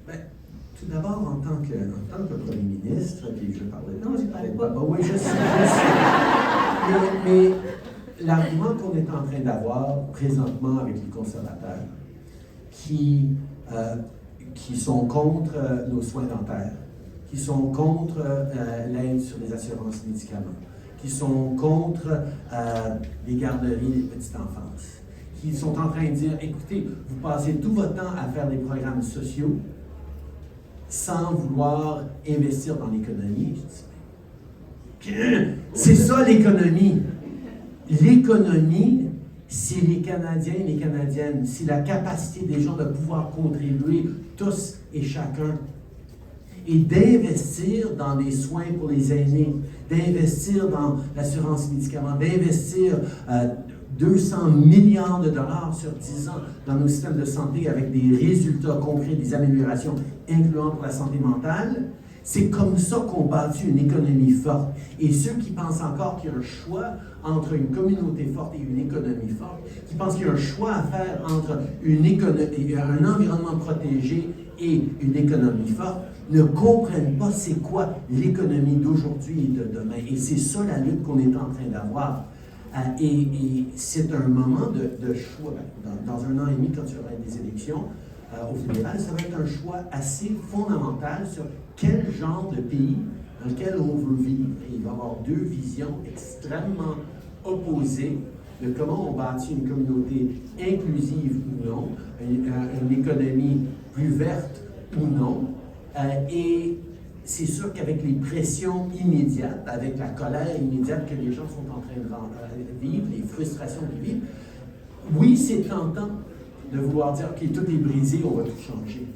Ben, tout d'abord, en tant que premier ministre, puis je parlais... Non, je ne parlais pas. Oui, je sais. Mais l'argument qu'on est en train d'avoir présentement avec les conservateurs, qui sont contre nos soins dentaires, qui sont contre l'aide sur les assurances médicaments, qui sont contre les garderies des petites enfances, qui sont en train de dire, écoutez, vous passez tout votre temps à faire des programmes sociaux sans vouloir investir dans l'économie. Je dis, c'est ça l'économie. L'économie, c'est les Canadiens et les Canadiennes, c'est la capacité des gens de pouvoir contribuer tous et chacun et d'investir dans des soins pour les aînés, d'investir dans l'assurance médicaments, d'investir 200 milliards de dollars sur 10 ans dans nos systèmes de santé avec des résultats concrets, des améliorations incluant pour la santé mentale. C'est comme ça qu'on bâtit une économie forte. Et ceux qui pensent encore qu'il y a un choix entre une communauté forte et une économie forte, qui pensent qu'il y a un choix à faire entre un environnement protégé et une économie forte, ne comprennent pas c'est quoi l'économie d'aujourd'hui et de demain. Et c'est ça la lutte qu'on est en train d'avoir. Et c'est un moment de choix. Dans un an et demi, quand il y aura des élections au fédéral, ça va être un choix assez fondamental sur quel genre de pays dans lequel on veut vivre. Et il va y avoir deux visions extrêmement opposées de comment on bâtit une communauté inclusive ou non, une économie plus verte ou non. Et c'est sûr qu'avec les pressions immédiates, avec la colère immédiate que les gens sont en train de vivre, les frustrations qu'ils vivent, oui, c'est tentant de vouloir dire, OK, tout est brisé, on va tout changer.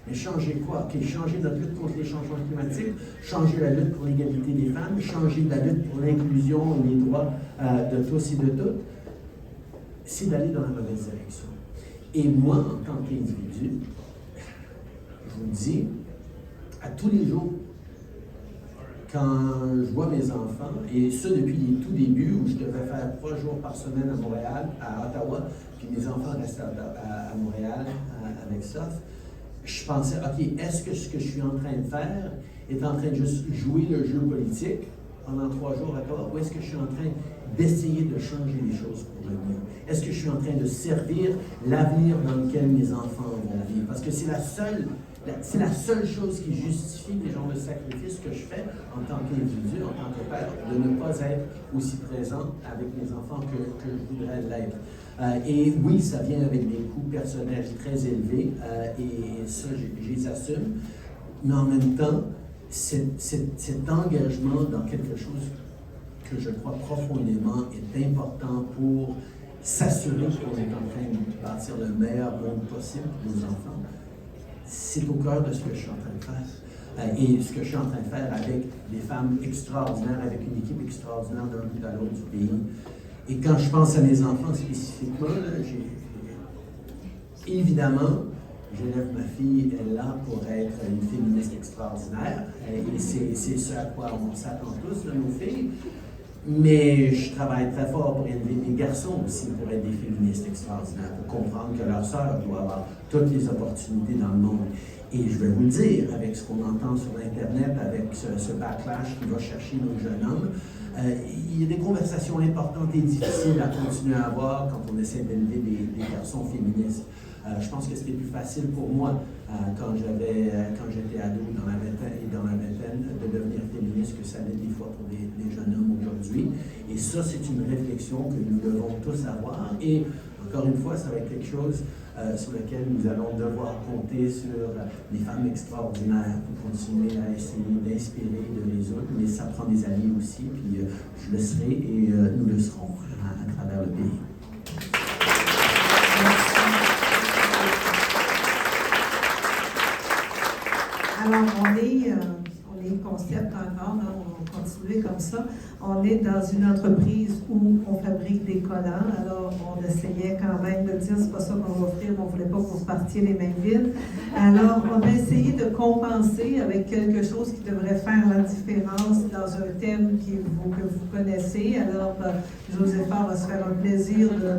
Mais changer quoi? OK, changer notre lutte contre les changements climatiques, changer la lutte pour l'égalité des femmes, changer la lutte pour l'inclusion et les droits de tous et de toutes, c'est d'aller dans la mauvaise direction. Et moi, en tant qu'individu, je vous dis, à tous les jours, quand je vois mes enfants, et ça depuis les tout débuts, où je devais faire 3 jours par semaine à Montréal, à Ottawa, puis mes enfants restaient à Montréal avec Soph, je pensais, OK, est-ce que ce que je suis en train de faire est en train de juste jouer le jeu politique pendant 3 jours à Ottawa, ou est-ce que je suis en train d'essayer de changer les choses pour le mieux? Est-ce que je suis en train de servir l'avenir dans lequel mes enfants vont vivre? Parce que c'est la seule chose qui justifie les genres de sacrifices que je fais en tant qu'individu, en tant que père, de ne pas être aussi présent avec mes enfants que je voudrais l'être. Et oui, ça vient avec des coûts personnels très élevés, et ça, je les assume. Mais en même temps, cet engagement dans quelque chose que je crois profondément est important pour s'assurer qu'on est en train de bâtir le meilleur monde possible pour nos enfants. C'est au cœur de ce que je suis en train de faire. Et ce que je suis en train de faire avec des femmes extraordinaires, avec une équipe extraordinaire d'un bout à l'autre du pays. Et quand je pense à mes enfants spécifiquement, là, évidemment, j'élève ma fille, elle est là pour être une féministe extraordinaire. Et c'est ce à quoi on s'attend tous de nos filles. Mais je travaille très fort pour élever des garçons aussi, pour être des féministes extraordinaires, pour comprendre que leur sœur doit avoir toutes les opportunités dans le monde. Et je vais vous le dire, avec ce qu'on entend sur Internet, avec ce backlash qui va chercher nos jeunes hommes, il y a des conversations importantes et difficiles à continuer à avoir quand on essaie d'élever des garçons féministes. Je pense que c'était plus facile pour moi quand j'étais ado dans la vingtaine de devenir féministe que ça l'est des fois pour les jeunes hommes aujourd'hui. Et ça, c'est une réflexion que nous devons tous avoir. Et encore une fois, ça va être quelque chose sur lequel nous allons devoir compter sur des femmes extraordinaires pour continuer à essayer d'inspirer, de résoudre. Mais ça prend des alliés aussi, puis je le serai et nous le serons à travers le pays. Alors, on est concept encore, hein, on va continuer comme ça. On est dans une entreprise où on fabrique des collants. Alors, on essayait quand même de dire, c'est pas ça qu'on va offrir, mais on ne voulait pas que vous partiez les mains vides. Alors, on a essayé de compenser avec quelque chose qui devrait faire la différence dans un thème que vous connaissez. Alors, Josépha va se faire un plaisir de...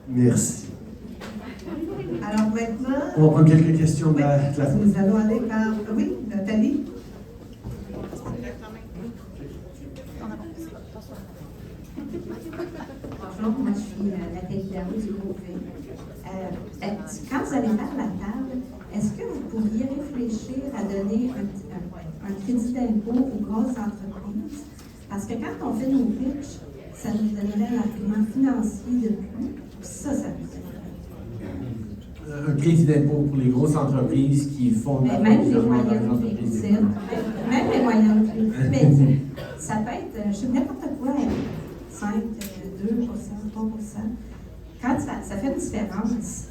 Merci. Alors maintenant, on va prendre quelques questions de la foule. Nous allons aller par... Oui, Nathalie? Bonjour, moi je suis Nathalie Darou du groupe V. Quand vous allez faire la table, est-ce que vous pourriez réfléchir à donner un crédit d'impôt aux grosses entreprises? Parce que quand on fait nos pitches, ça nous donnerait l'argument financier de plus. Ça nous Un crédit d'impôt pour les grosses entreprises qui font de la même les provision dans les moyennes entreprises. même les moyennes mais ça peut être, je sais n'importe quoi, 5, 2%, 3%. Quand ça fait une différence.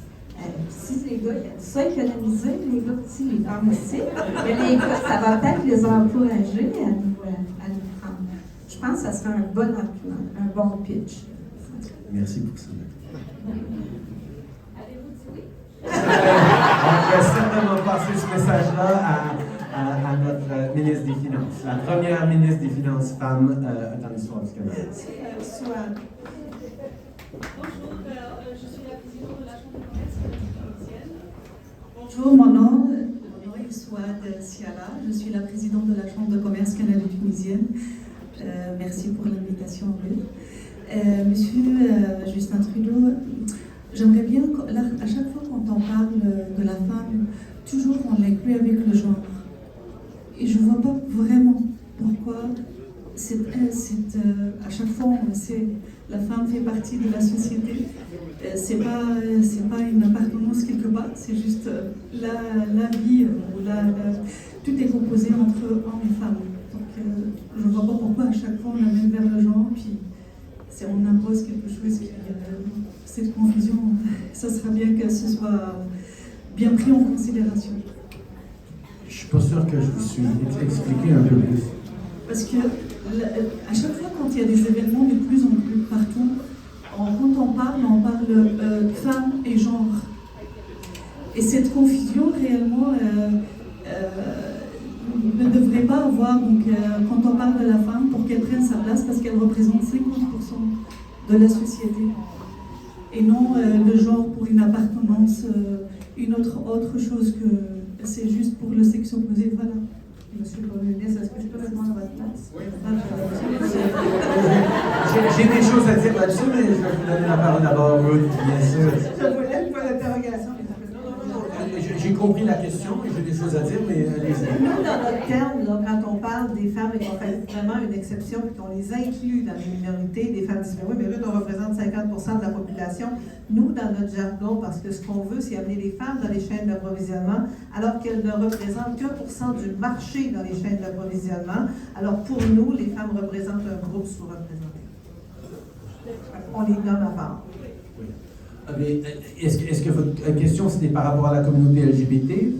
Si les gars, il y a ça économiser, les gars aussi, les femmes aussi, mais les gars, ça va peut-être les encourager à nous prendre. Je pense que ça serait un bon argument, un bon pitch. Merci pour ça. Avez-vous dit oui? On va certainement passer ce message-là à notre ministre des Finances, la première ministre des Finances femme dans l'histoire du Canada. Bonjour, je suis la présidente de la Chambre de commerce tunisienne. Bonjour, mon nom est Souad Siala, je suis la présidente de la Chambre de commerce canado-tunisienne. Merci pour l'invitation. Monsieur Justin Trudeau, j'aimerais bien, à chaque fois quand on parle de la femme, toujours on l'inclut avec le genre. Et je ne vois pas vraiment pourquoi à chaque fois on sait la femme fait partie de la société. C'est pas une appartenance quelque part, c'est juste la vie tout est composé entre hommes et femmes. Donc je ne vois pas pourquoi à chaque fois on amène vers le genre, puis on impose quelque chose qui cette confusion. Ça sera bien que ce soit bien pris en considération. Je ne suis pas sûr que je vous suis expliqué un peu plus. Parce que à chaque fois quand il y a des événements de plus en plus partout, quand on parle femme et genre. Et cette confusion réellement ne devrait pas avoir, donc quand on parle de la femme, pour qu'elle prenne sa place, parce qu'elle représente 50% de la société. Et non le genre pour une appartenance, une autre chose que c'est juste pour le sexe opposé, voilà. Monsieur le Premier ministre, est-ce que je peux répondre à votre place? Oui. J'ai des choses à dire là-dessus, mais je vais vous donner la parole d'abord, Ruth, bien sûr. Je voulais une fois d'interrogation. J'ai compris la question et j'ai des choses à dire, mais allez-y. Nous, dans notre terme, là, quand on parle des femmes et qu'on fait vraiment une exception et qu'on les inclut dans les minorités, des femmes disent, oui, mais Ruth, on représente 50% de la population. Nous, dans notre jargon, parce que ce qu'on veut, c'est amener les femmes dans les chaînes d'approvisionnement, alors qu'elles ne représentent que 1% du marché dans les chaînes d'approvisionnement. Alors, pour nous, les femmes représentent un groupe sous-représenté. On les nomme à part. Mais est-ce que votre question, c'était par rapport à la communauté LGBT?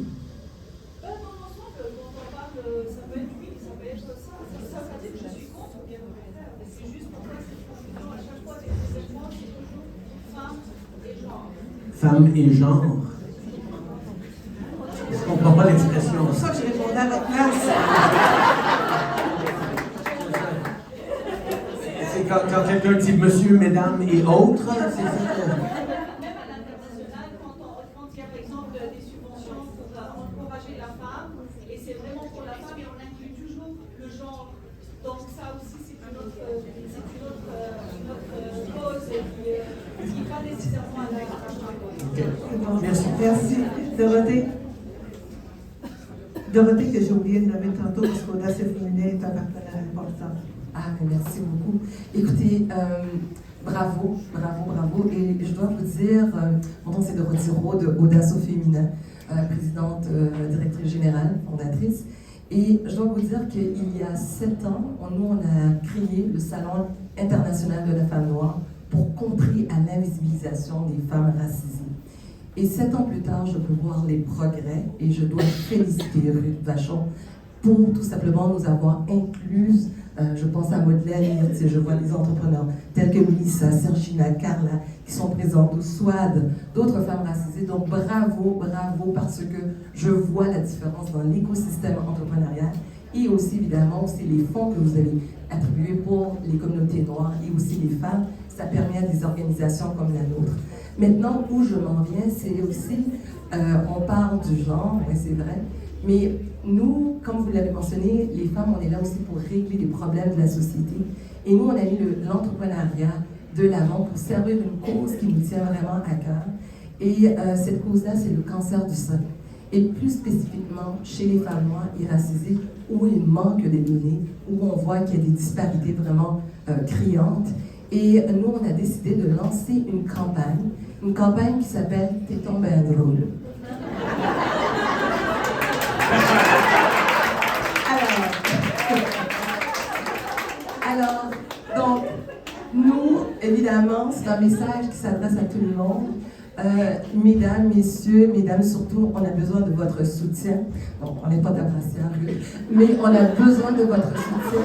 Dans l'ensemble, quand on parle, ça peut être oui, ça peut être ça. Ça veut dire que je suis contre ou bien au contraire. C'est juste pour faire cette confusion à chaque fois avec les événements, c'est toujours Femme et genre. Je ne comprends pas l'expression. C'est pour ça que je répondais à votre place. C'est quand quelqu'un dit monsieur, mesdames et autres, c'est ça. Même à l'international, quand il y a par exemple des subventions pour encourager la femme, et c'est vraiment pour la femme, et on inclut toujours le genre. Donc ça aussi, c'est une autre cause qui n'est pas nécessairement à la femme. Merci. Merci. Dorothée, que j'ai oublié de nommer tantôt, parce qu'Audace Féminin est un partenaire important. Ah, mais merci beaucoup. Écoutez, bravo. Et je dois vous dire, mon nom c'est Dorothée Rowe de Audace au féminin, présidente, directrice générale, fondatrice. Et je dois vous dire qu'il y a 7 ans, nous, on a créé le Salon international de la femme noire pour contrer à l'invisibilisation des femmes racisées. Et 7 ans plus tard, je peux voir les progrès et je dois féliciter Ruth Vachon pour tout simplement nous avoir incluses. Je pense à Madeleine, je vois des entrepreneurs tels que Melissa, Sergina, Carla, qui sont présentes, ou Swad, d'autres femmes racisées. Donc bravo, parce que je vois la différence dans l'écosystème entrepreneurial et aussi évidemment aussi les fonds que vous avez attribués pour les communautés noires et aussi les femmes. Ça permet à des organisations comme la nôtre. Maintenant, où je m'en viens, c'est aussi, on parle du genre, oui, c'est vrai, mais nous, comme vous l'avez mentionné, les femmes, on est là aussi pour régler les problèmes de la société. Et nous, on a mis l'entrepreneuriat de l'avant pour servir une cause qui nous tient vraiment à cœur. Et cette cause-là, c'est le cancer du sein. Et plus spécifiquement chez les femmes noires et racisées, où il manque des données, où on voit qu'il y a des disparités vraiment criantes. Et nous, on a décidé de lancer une campagne qui s'appelle « T'es tombé un drôle ». Alors, donc, nous, évidemment, c'est un message qui s'adresse à tout le monde. Mesdames, messieurs, mesdames surtout, on a besoin de votre soutien. Bon, on n'est pas d'appréciation, mais on a besoin de votre soutien.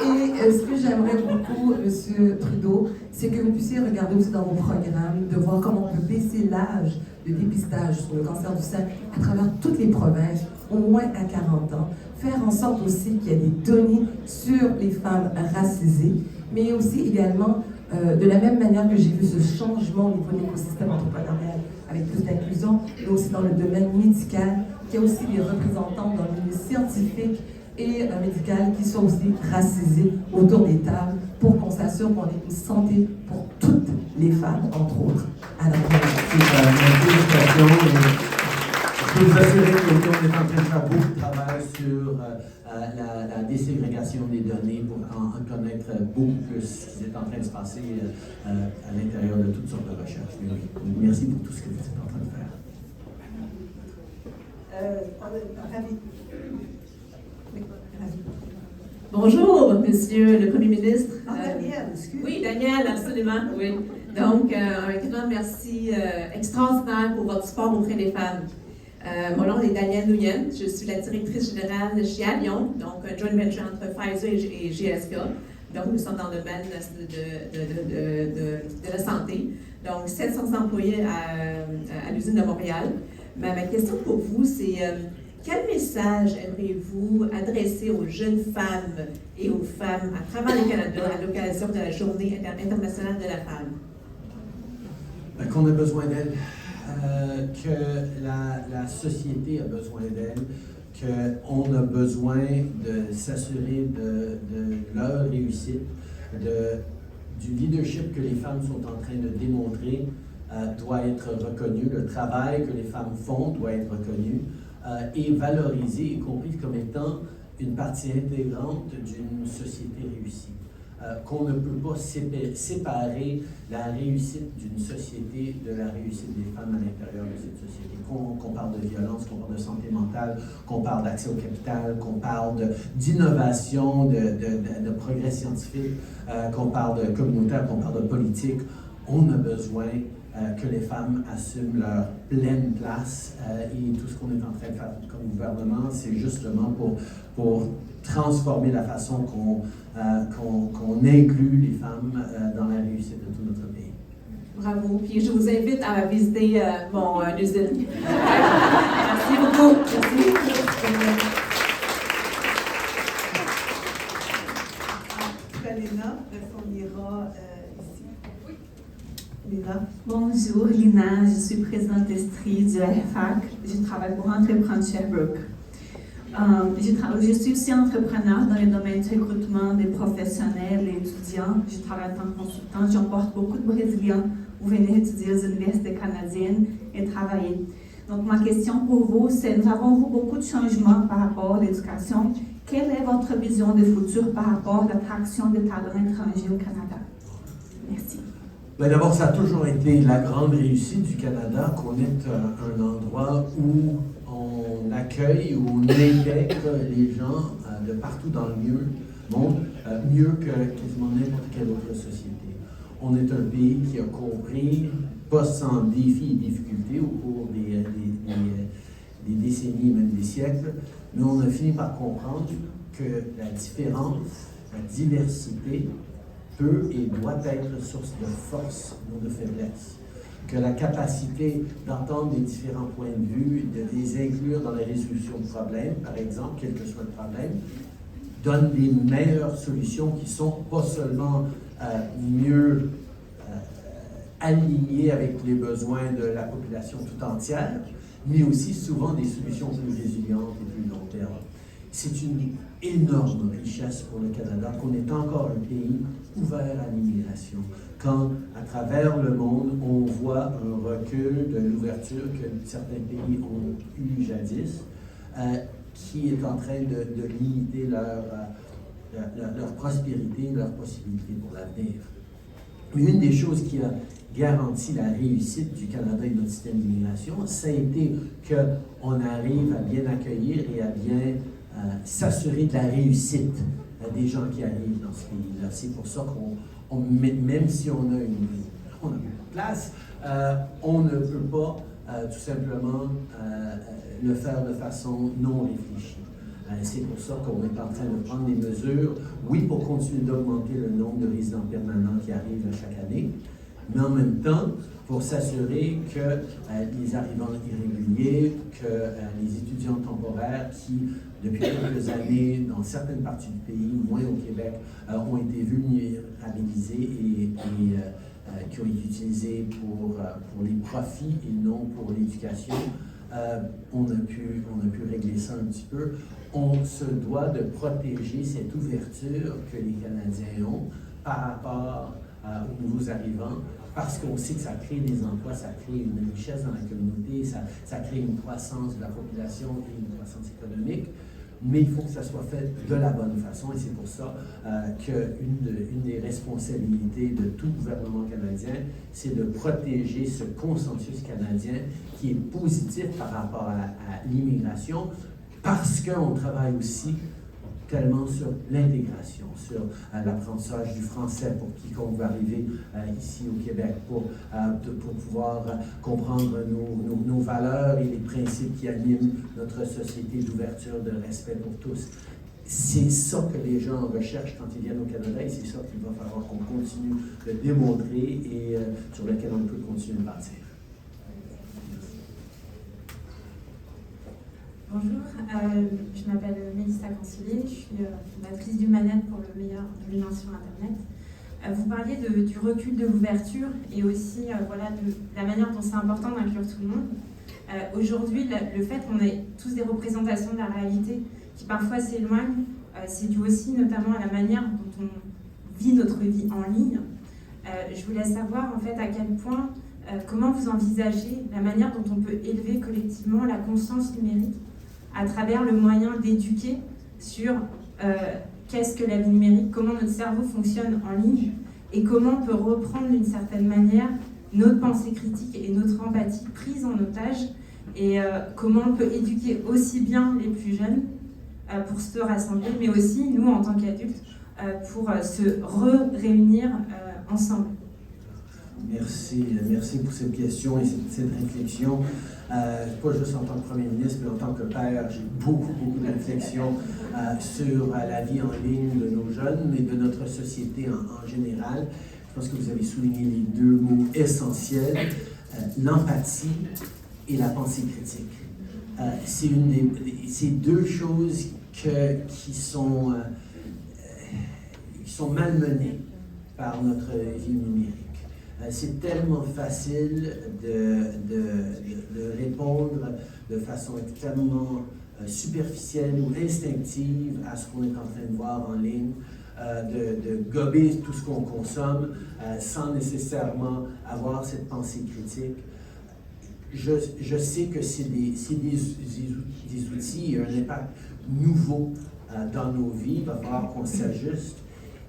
Et ce que j'aimerais beaucoup, M. Trudeau, c'est que vous puissiez regarder aussi dans vos programmes, de voir comment on peut baisser l'âge de dépistage sur le cancer du sein à travers toutes les provinces, au moins à 40 ans. Faire en sorte aussi qu'il y ait des données sur les femmes racisées, mais aussi également, de la même manière que j'ai vu ce changement au niveau de l'écosystème entrepreneurial, avec plus d'inclusion, mais aussi dans le domaine médical, qu'il y a aussi des représentants dans le milieu scientifique et médical qui sont aussi racisés autour des tables pour qu'on s'assure qu'on ait une santé pour toutes les femmes, entre autres. Alors, je peux vous assurer que nous est en train de faire beaucoup de travail sur la déségrégation des données pour en connaître beaucoup plus ce qui est en train de se passer à l'intérieur de toutes sortes de recherches. Merci pour tout ce que vous êtes en train de faire. Bonjour, Monsieur le Premier ministre. Daniel, excusez. Oui, Daniel, absolument, oui. Donc, un grand merci extraordinaire pour votre support auprès des femmes. Mon nom est Danielle Nguyen, je suis la directrice générale chez Allion, donc un joint venture entre Pfizer et GSK. Donc, nous sommes dans le domaine de la santé. Donc, 700 employés à l'usine de Montréal. Ma question pour vous, c'est quel message aimeriez-vous adresser aux jeunes femmes et aux femmes à travers le Canada à l'occasion de la Journée internationale de la femme? Qu'on a besoin d'elles, que la société a besoin d'elles, qu'on a besoin de s'assurer de leur réussite, du leadership que les femmes sont en train de démontrer doit être reconnu, le travail que les femmes font doit être reconnu et valorisé, y compris comme étant une partie intégrante d'une société réussie. Qu'on ne peut pas séparer la réussite d'une société de la réussite des femmes à l'intérieur de cette société. Qu'on parle de violence, qu'on parle de santé mentale, qu'on parle d'accès au capital, qu'on parle d'innovation, de progrès scientifique, qu'on parle de communautaire, qu'on parle de politique. On a besoin que les femmes assument leur pleine place et tout ce qu'on est en train de faire comme gouvernement, c'est justement pour transformer la façon qu'on inclut les femmes dans la réussite de tout notre pays. Bravo. Puis je vous invite à visiter mon usine. Merci beaucoup. Merci. Léna, on ira ici. Léna. Bonjour, Lina, je suis présidente d'Estrie du FAC. Je travaille pour Entreprendre Sherbrooke. Je suis aussi entrepreneur dans le domaine du recrutement des professionnels et étudiants. Je travaille en tant que consultante. J'emporte beaucoup de Brésiliens pour venir étudier aux universités canadiennes et travailler. Donc, ma question pour vous, c'est, nous avons vu beaucoup de changements par rapport à l'éducation. Quelle est votre vision du futur par rapport à l'attraction des talents étrangers au Canada? Merci. Ben d'abord, ça a toujours été la grande réussite du Canada qu'on est un endroit où on accueille, où on intègre les gens de partout dans le monde, mieux que quasiment n'importe quelle autre société. On est un pays qui a compris, pas sans défis et difficultés au cours des décennies, même des siècles, mais on a fini par comprendre que la différence, la diversité peut et doit être source de force, non de faiblesse. Que la capacité d'entendre des différents points de vue, de les inclure dans la résolution de problèmes, par exemple, quel que soit le problème, donne des meilleures solutions qui sont pas seulement mieux alignées avec les besoins de la population tout entière, mais aussi souvent des solutions plus résilientes et plus long terme. C'est une énorme richesse pour le Canada qu'on est encore un pays ouvert à l'immigration. Quand, à travers le monde, on voit un recul de l'ouverture que certains pays ont eu jadis, qui est en train de limiter leur prospérité, leurs possibilités pour l'avenir. Mais une des choses qui a garanti la réussite du Canada et de notre système d'immigration, ça a été qu'on arrive à bien accueillir et à bien s'assurer de la réussite des gens qui arrivent dans ce pays-là. C'est pour ça qu'on même si on a beaucoup de place, on ne peut pas tout simplement le faire de façon non réfléchie. C'est pour ça qu'on est en train de prendre des mesures, oui, pour continuer d'augmenter le nombre de résidents permanents qui arrivent chaque année, mais en même temps, pour s'assurer que les arrivants irréguliers, que les étudiants temporaires qui, depuis quelques années, dans certaines parties du pays, moins au Québec, ont été vulnérabilisés et qui ont été utilisés pour les profits et non pour l'éducation, on a pu régler ça un petit peu. On se doit de protéger cette ouverture que les Canadiens ont par rapport aux nouveaux arrivants, parce qu'on sait que ça crée des emplois, ça crée une richesse dans la communauté, ça crée une croissance de la population et une croissance économique, mais il faut que ça soit fait de la bonne façon, et c'est pour ça qu'une des responsabilités de tout gouvernement canadien, c'est de protéger ce consensus canadien qui est positif par rapport à l'immigration, parce qu'on travaille aussi tellement sur l'intégration, sur l'apprentissage du français pour quiconque va arriver ici au Québec, pour pouvoir comprendre nos valeurs et les principes qui animent notre société d'ouverture, de respect pour tous. C'est ça que les gens recherchent quand ils viennent au Canada et c'est ça qu'il va falloir qu'on continue de démontrer et sur lequel on peut continuer de bâtir. Bonjour, je m'appelle Mélissa Cancelier, je suis fondatrice du Manette pour le meilleur de l'humain sur Internet. Vous parliez du recul de l'ouverture et aussi de la manière dont c'est important d'inclure tout le monde. Aujourd'hui, le fait qu'on ait tous des représentations de la réalité qui parfois s'éloignent, c'est dû aussi notamment à la manière dont on vit notre vie en ligne. Je voulais savoir en fait à quel point, comment vous envisagez la manière dont on peut élever collectivement la conscience numérique à travers le moyen d'éduquer sur qu'est-ce que la vie numérique, comment notre cerveau fonctionne en ligne et comment on peut reprendre d'une certaine manière notre pensée critique et notre empathie prise en otage et comment on peut éduquer aussi bien les plus jeunes pour se rassembler, mais aussi nous en tant qu'adultes pour se réunir ensemble. Merci pour cette question et cette réflexion. Pas juste en tant que Premier ministre, mais en tant que père, j'ai beaucoup de réflexions sur la vie en ligne de nos jeunes, mais de notre société en général. Je pense que vous avez souligné les deux mots essentiels, l'empathie et la pensée critique. C'est deux choses qui sont malmenées par notre vie numérique. C'est tellement facile de répondre de façon extrêmement superficielle ou instinctive à ce qu'on est en train de voir en ligne, de gober tout ce qu'on consomme sans nécessairement avoir cette pensée critique. Je sais que c'est des outils et un impact nouveau dans nos vies. Il va falloir qu'on s'ajuste.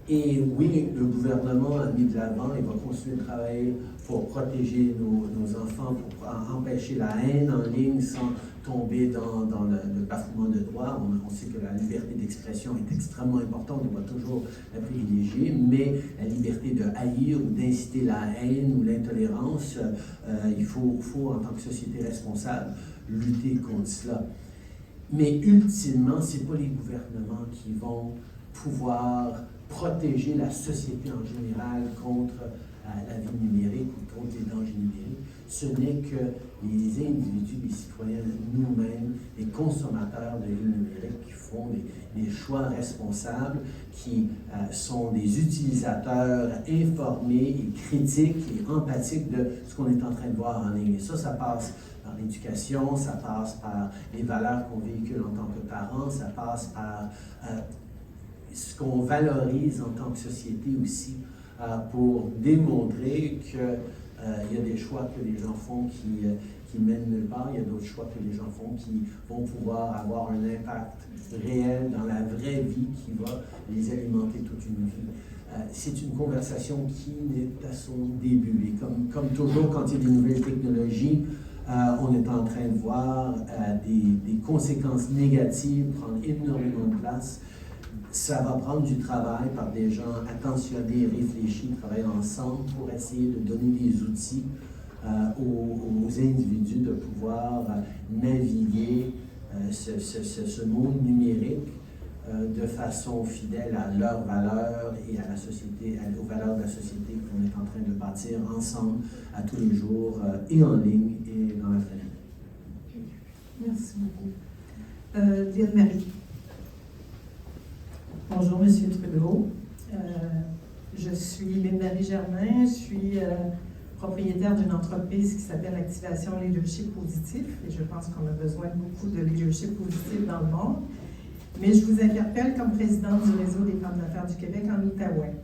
Et oui, le gouvernement a mis de l'avant, il va continuer de travailler pour protéger nos enfants, pour empêcher la haine en ligne sans tomber dans le bafouement de droit. On sait que la liberté d'expression est extrêmement importante, on doit toujours la privilégier, mais la liberté de haïr ou d'inciter la haine ou l'intolérance, il faut, en tant que société responsable, lutter contre cela. Mais ultimement, ce n'est pas les gouvernements qui vont pouvoir protéger la société en général contre la vie numérique ou contre les dangers numériques. Ce n'est que les individus, les citoyens, nous-mêmes, les consommateurs de vie numérique qui font des choix responsables, qui sont des utilisateurs informés et critiques et empathiques de ce qu'on est en train de voir en ligne. Et ça passe par l'éducation, ça passe par les valeurs qu'on véhicule en tant que parents, ça passe par ce qu'on valorise en tant que société aussi, pour démontrer qu'il y a des choix que les gens font qui mènent nulle part, il y a d'autres choix que les gens font qui vont pouvoir avoir un impact réel dans la vraie vie qui va les alimenter toute une vie. C'est une conversation qui est à son début. Et comme toujours, quand il y a des nouvelles technologies, on est en train de voir des conséquences négatives prendre énormément de place. Ça va prendre du travail par des gens attentionnés, réfléchis, travailler ensemble pour essayer de donner des outils aux individus de pouvoir naviguer ce monde numérique de façon fidèle à leurs valeurs et à la société, aux valeurs de la société qu'on est en train de bâtir ensemble à tous les jours, et en ligne et dans la famille. Merci beaucoup. Diane Marie. Bonjour, Monsieur Trudeau. Je suis Lynne-Marie Germain. Je suis propriétaire d'une entreprise qui s'appelle Activation Leadership Positif. Et je pense qu'on a besoin de beaucoup de leadership positif dans le monde. Mais je vous interpelle comme présidente du Réseau des femmes d'affaires du Québec en Outaouais.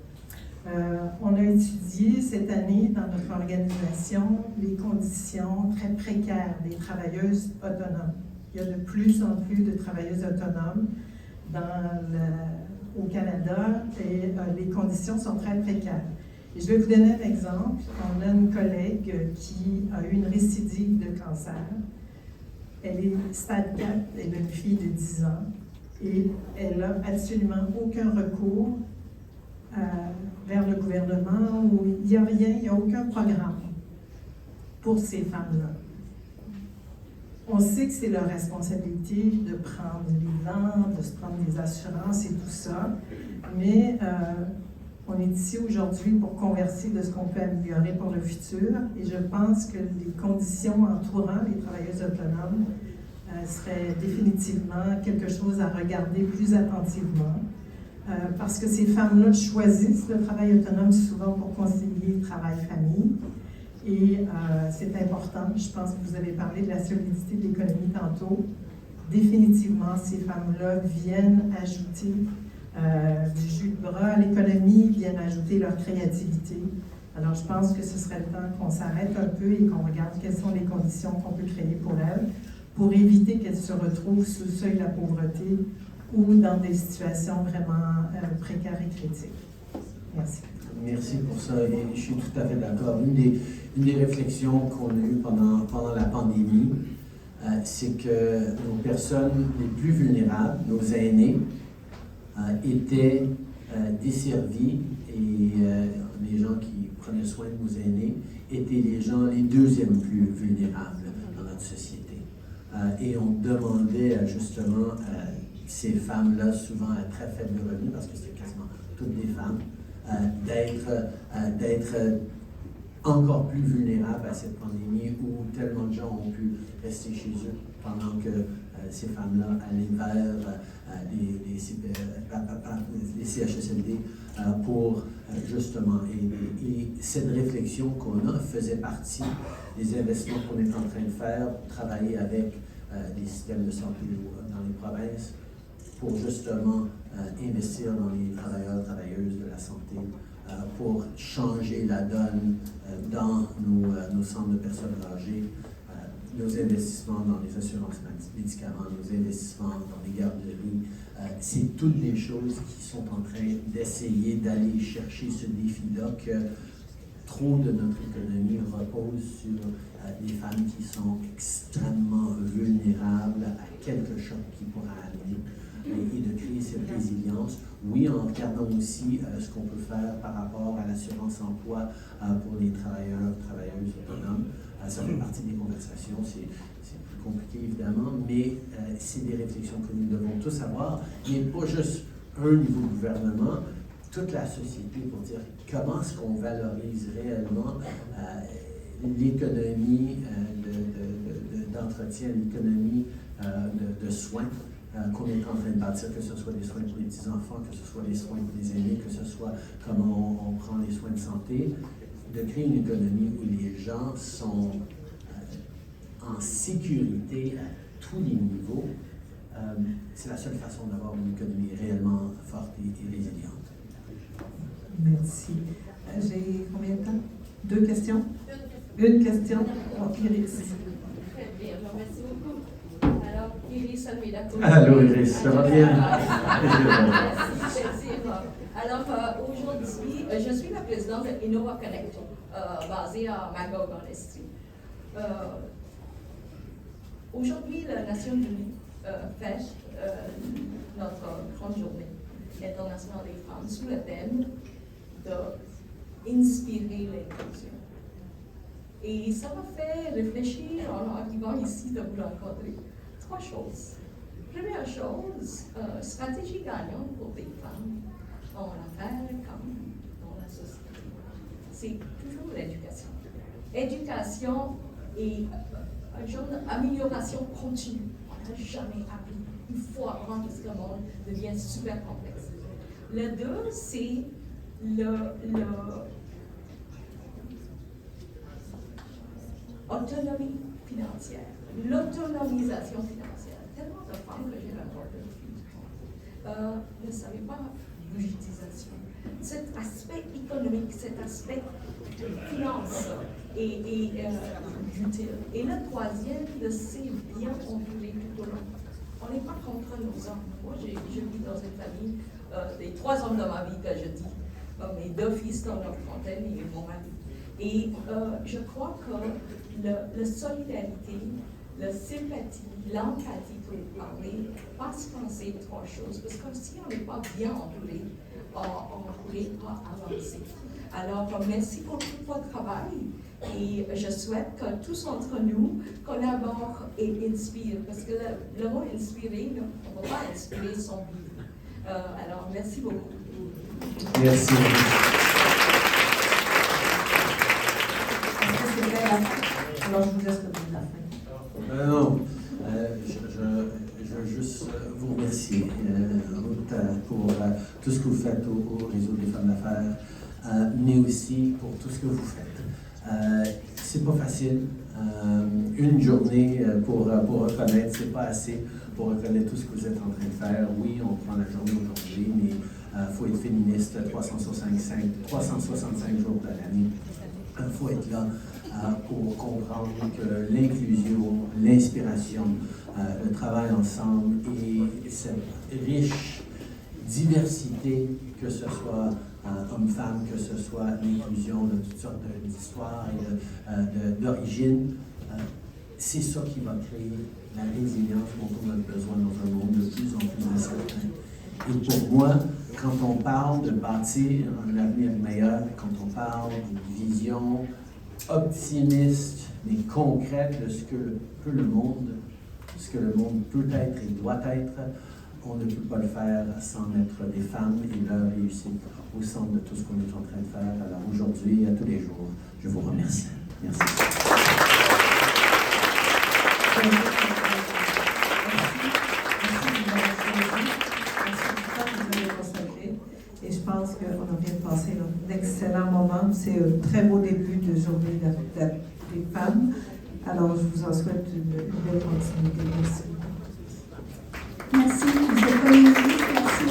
On a étudié cette année dans notre organisation les conditions très précaires des travailleuses autonomes. Il y a de plus en plus de travailleuses autonomes au Canada et les conditions sont très précaires. Et je vais vous donner un exemple. On a une collègue qui a eu une récidive de cancer. Elle est stade 4, elle a une fille de 10 ans et elle n'a absolument aucun recours vers le gouvernement où il n'y a rien, il n'y a aucun programme pour ces femmes-là. On sait que c'est leur responsabilité de prendre les ventes, de se prendre des assurances et tout ça, mais on est ici aujourd'hui pour converser de ce qu'on peut améliorer pour le futur, et je pense que les conditions entourant les travailleuses autonomes seraient définitivement quelque chose à regarder plus attentivement, parce que ces femmes-là choisissent le travail autonome souvent pour concilier travail-famille. Et c'est important, je pense que vous avez parlé de la solidité de l'économie tantôt. Définitivement, ces femmes-là viennent ajouter du jus de bras à l'économie, viennent ajouter leur créativité. Alors, je pense que ce serait le temps qu'on s'arrête un peu et qu'on regarde quelles sont les conditions qu'on peut créer pour elles, pour éviter qu'elles se retrouvent sous le seuil de la pauvreté ou dans des situations vraiment précaires et critiques. Merci. Merci pour ça, et je suis tout à fait d'accord. Une des réflexions qu'on a eues pendant la pandémie, c'est que nos personnes les plus vulnérables, nos aînés, étaient desservis, et les gens qui prenaient soin de nos aînés étaient les deuxièmes plus vulnérables dans notre société. Et on demandait justement ces femmes-là, souvent à très faible revenu, parce que c'était quasiment toutes des femmes, d'être encore plus vulnérables à cette pandémie où tellement de gens ont pu rester chez eux pendant que ces femmes-là allaient vers les CHSLD pour justement aider. Et cette réflexion qu'on a faisait partie des investissements qu'on est en train de faire, travailler avec les systèmes de santé dans les provinces pour justement investir dans les travailleurs et travailleuses de la santé, pour changer la donne dans nos centres de personnes âgées, nos investissements dans les assurances médicaments, nos investissements dans les garderies. C'est toutes des choses qui sont en train d'essayer d'aller chercher ce défi-là que trop de notre économie repose sur des femmes qui sont extrêmement vulnérables à quelque chose qui pourra arriver. Et de créer cette résilience. Oui, en regardant aussi ce qu'on peut faire par rapport à l'assurance emploi pour les travailleurs, travailleuses autonomes. Ça fait partie des conversations, c'est plus compliqué évidemment, mais c'est des réflexions que nous devons tous avoir. Il n'y a pas juste un niveau de gouvernement, toute la société pour dire comment est-ce qu'on valorise réellement l'économie d'entretien, l'économie de soins. Qu'on est en train de bâtir, que ce soit des soins pour les petits-enfants, que ce soit les soins pour les aînés, que ce soit comment on prend les soins de santé, de créer une économie où les gens sont en sécurité à tous les niveaux, c'est la seule façon d'avoir une économie réellement forte et résiliente. Merci. J'ai combien de temps? 2 questions? Une question. Oh, Iris. Très bien, merci beaucoup. Alors, Iris Almeida. Allô Iris, ça va bien? Merci, alors, aujourd'hui, je suis la présidente de Innova Connect, basée à Magog en Estrie. Aujourd'hui, la Nation Unie fête notre grande journée internationale des femmes sous le thème d'inspirer l'inclusion. Et ça m'a fait réfléchir en arrivant ici de vous rencontrer. 3 choses. Première chose, stratégie gagnante pour des femmes en affaires comme dans la société. C'est toujours l'éducation. Éducation et un genre d'amélioration continue. On n'a jamais appris. Il faut apprendre parce que le monde devient super complexe. Le 2, c'est l'autonomie financière. L'autonomisation financière. Tellement de femmes que j'ai rencontrées ne savaient pas budgétisation. Cet aspect économique, cet aspect de finance est utile. Et le 3e, c'est bien entourer tout au long. On n'est pas contre nos hommes. Moi, je vis dans une famille, les 3 hommes de ma vie que je dis, mes 2 fils dans leur trentaine et mon mari. Et je crois que la solidarité, la sympathie, l'empathie pour parler, passe par ces 3 choses, parce que si on n'est pas bien entouré, on ne pourrait pas avancer. Alors, merci pour tout votre travail et je souhaite que tous entre nous collaborent et inspirent, parce que le mot inspirer, on ne peut pas inspirer sans vivre. Alors, merci beaucoup. Merci. Alors, je vous laisse le mot de la fin. Non, je veux juste vous remercier pour tout ce que vous faites au Réseau des femmes d'affaires, mais aussi pour tout ce que vous faites. C'est pas facile. Une journée pour reconnaître, c'est pas assez pour reconnaître tout ce que vous êtes en train de faire. Oui, on prend la journée aujourd'hui, mais il faut être féministe 365 jours de l'année. Il faut être là pour comprendre que l'inclusion, l'inspiration, le travail ensemble et cette riche diversité, que ce soit hommes-femmes, que ce soit l'inclusion de toutes sortes d'histoires et d'origines, c'est ça qui va créer la résilience dont on a besoin dans un monde de plus en plus incertain. Et pour moi, quand on parle de bâtir un avenir meilleur, quand on parle d'une vision optimiste mais concrète de ce que le monde peut être et doit être, on ne peut pas le faire sans mettre les femmes et leur réussite au centre de tout ce qu'on est en train de faire. Alors aujourd'hui et à tous les jours, je vous remercie. Merci. Et je pense qu'on a bien passé un excellent moment. C'est un très beau début de journée des femmes. Alors, je vous en souhaite une belle continuité. Merci. Merci, M. Poligny. Merci.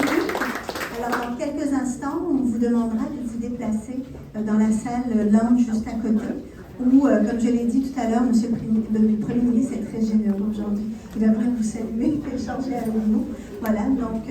Alors, dans quelques instants, on vous demandera de vous déplacer dans la salle lounge juste à côté, où, comme je l'ai dit tout à l'heure, M. le Premier ministre est très généreux aujourd'hui. Il va venir vous saluer et échanger avec nous. Voilà, donc...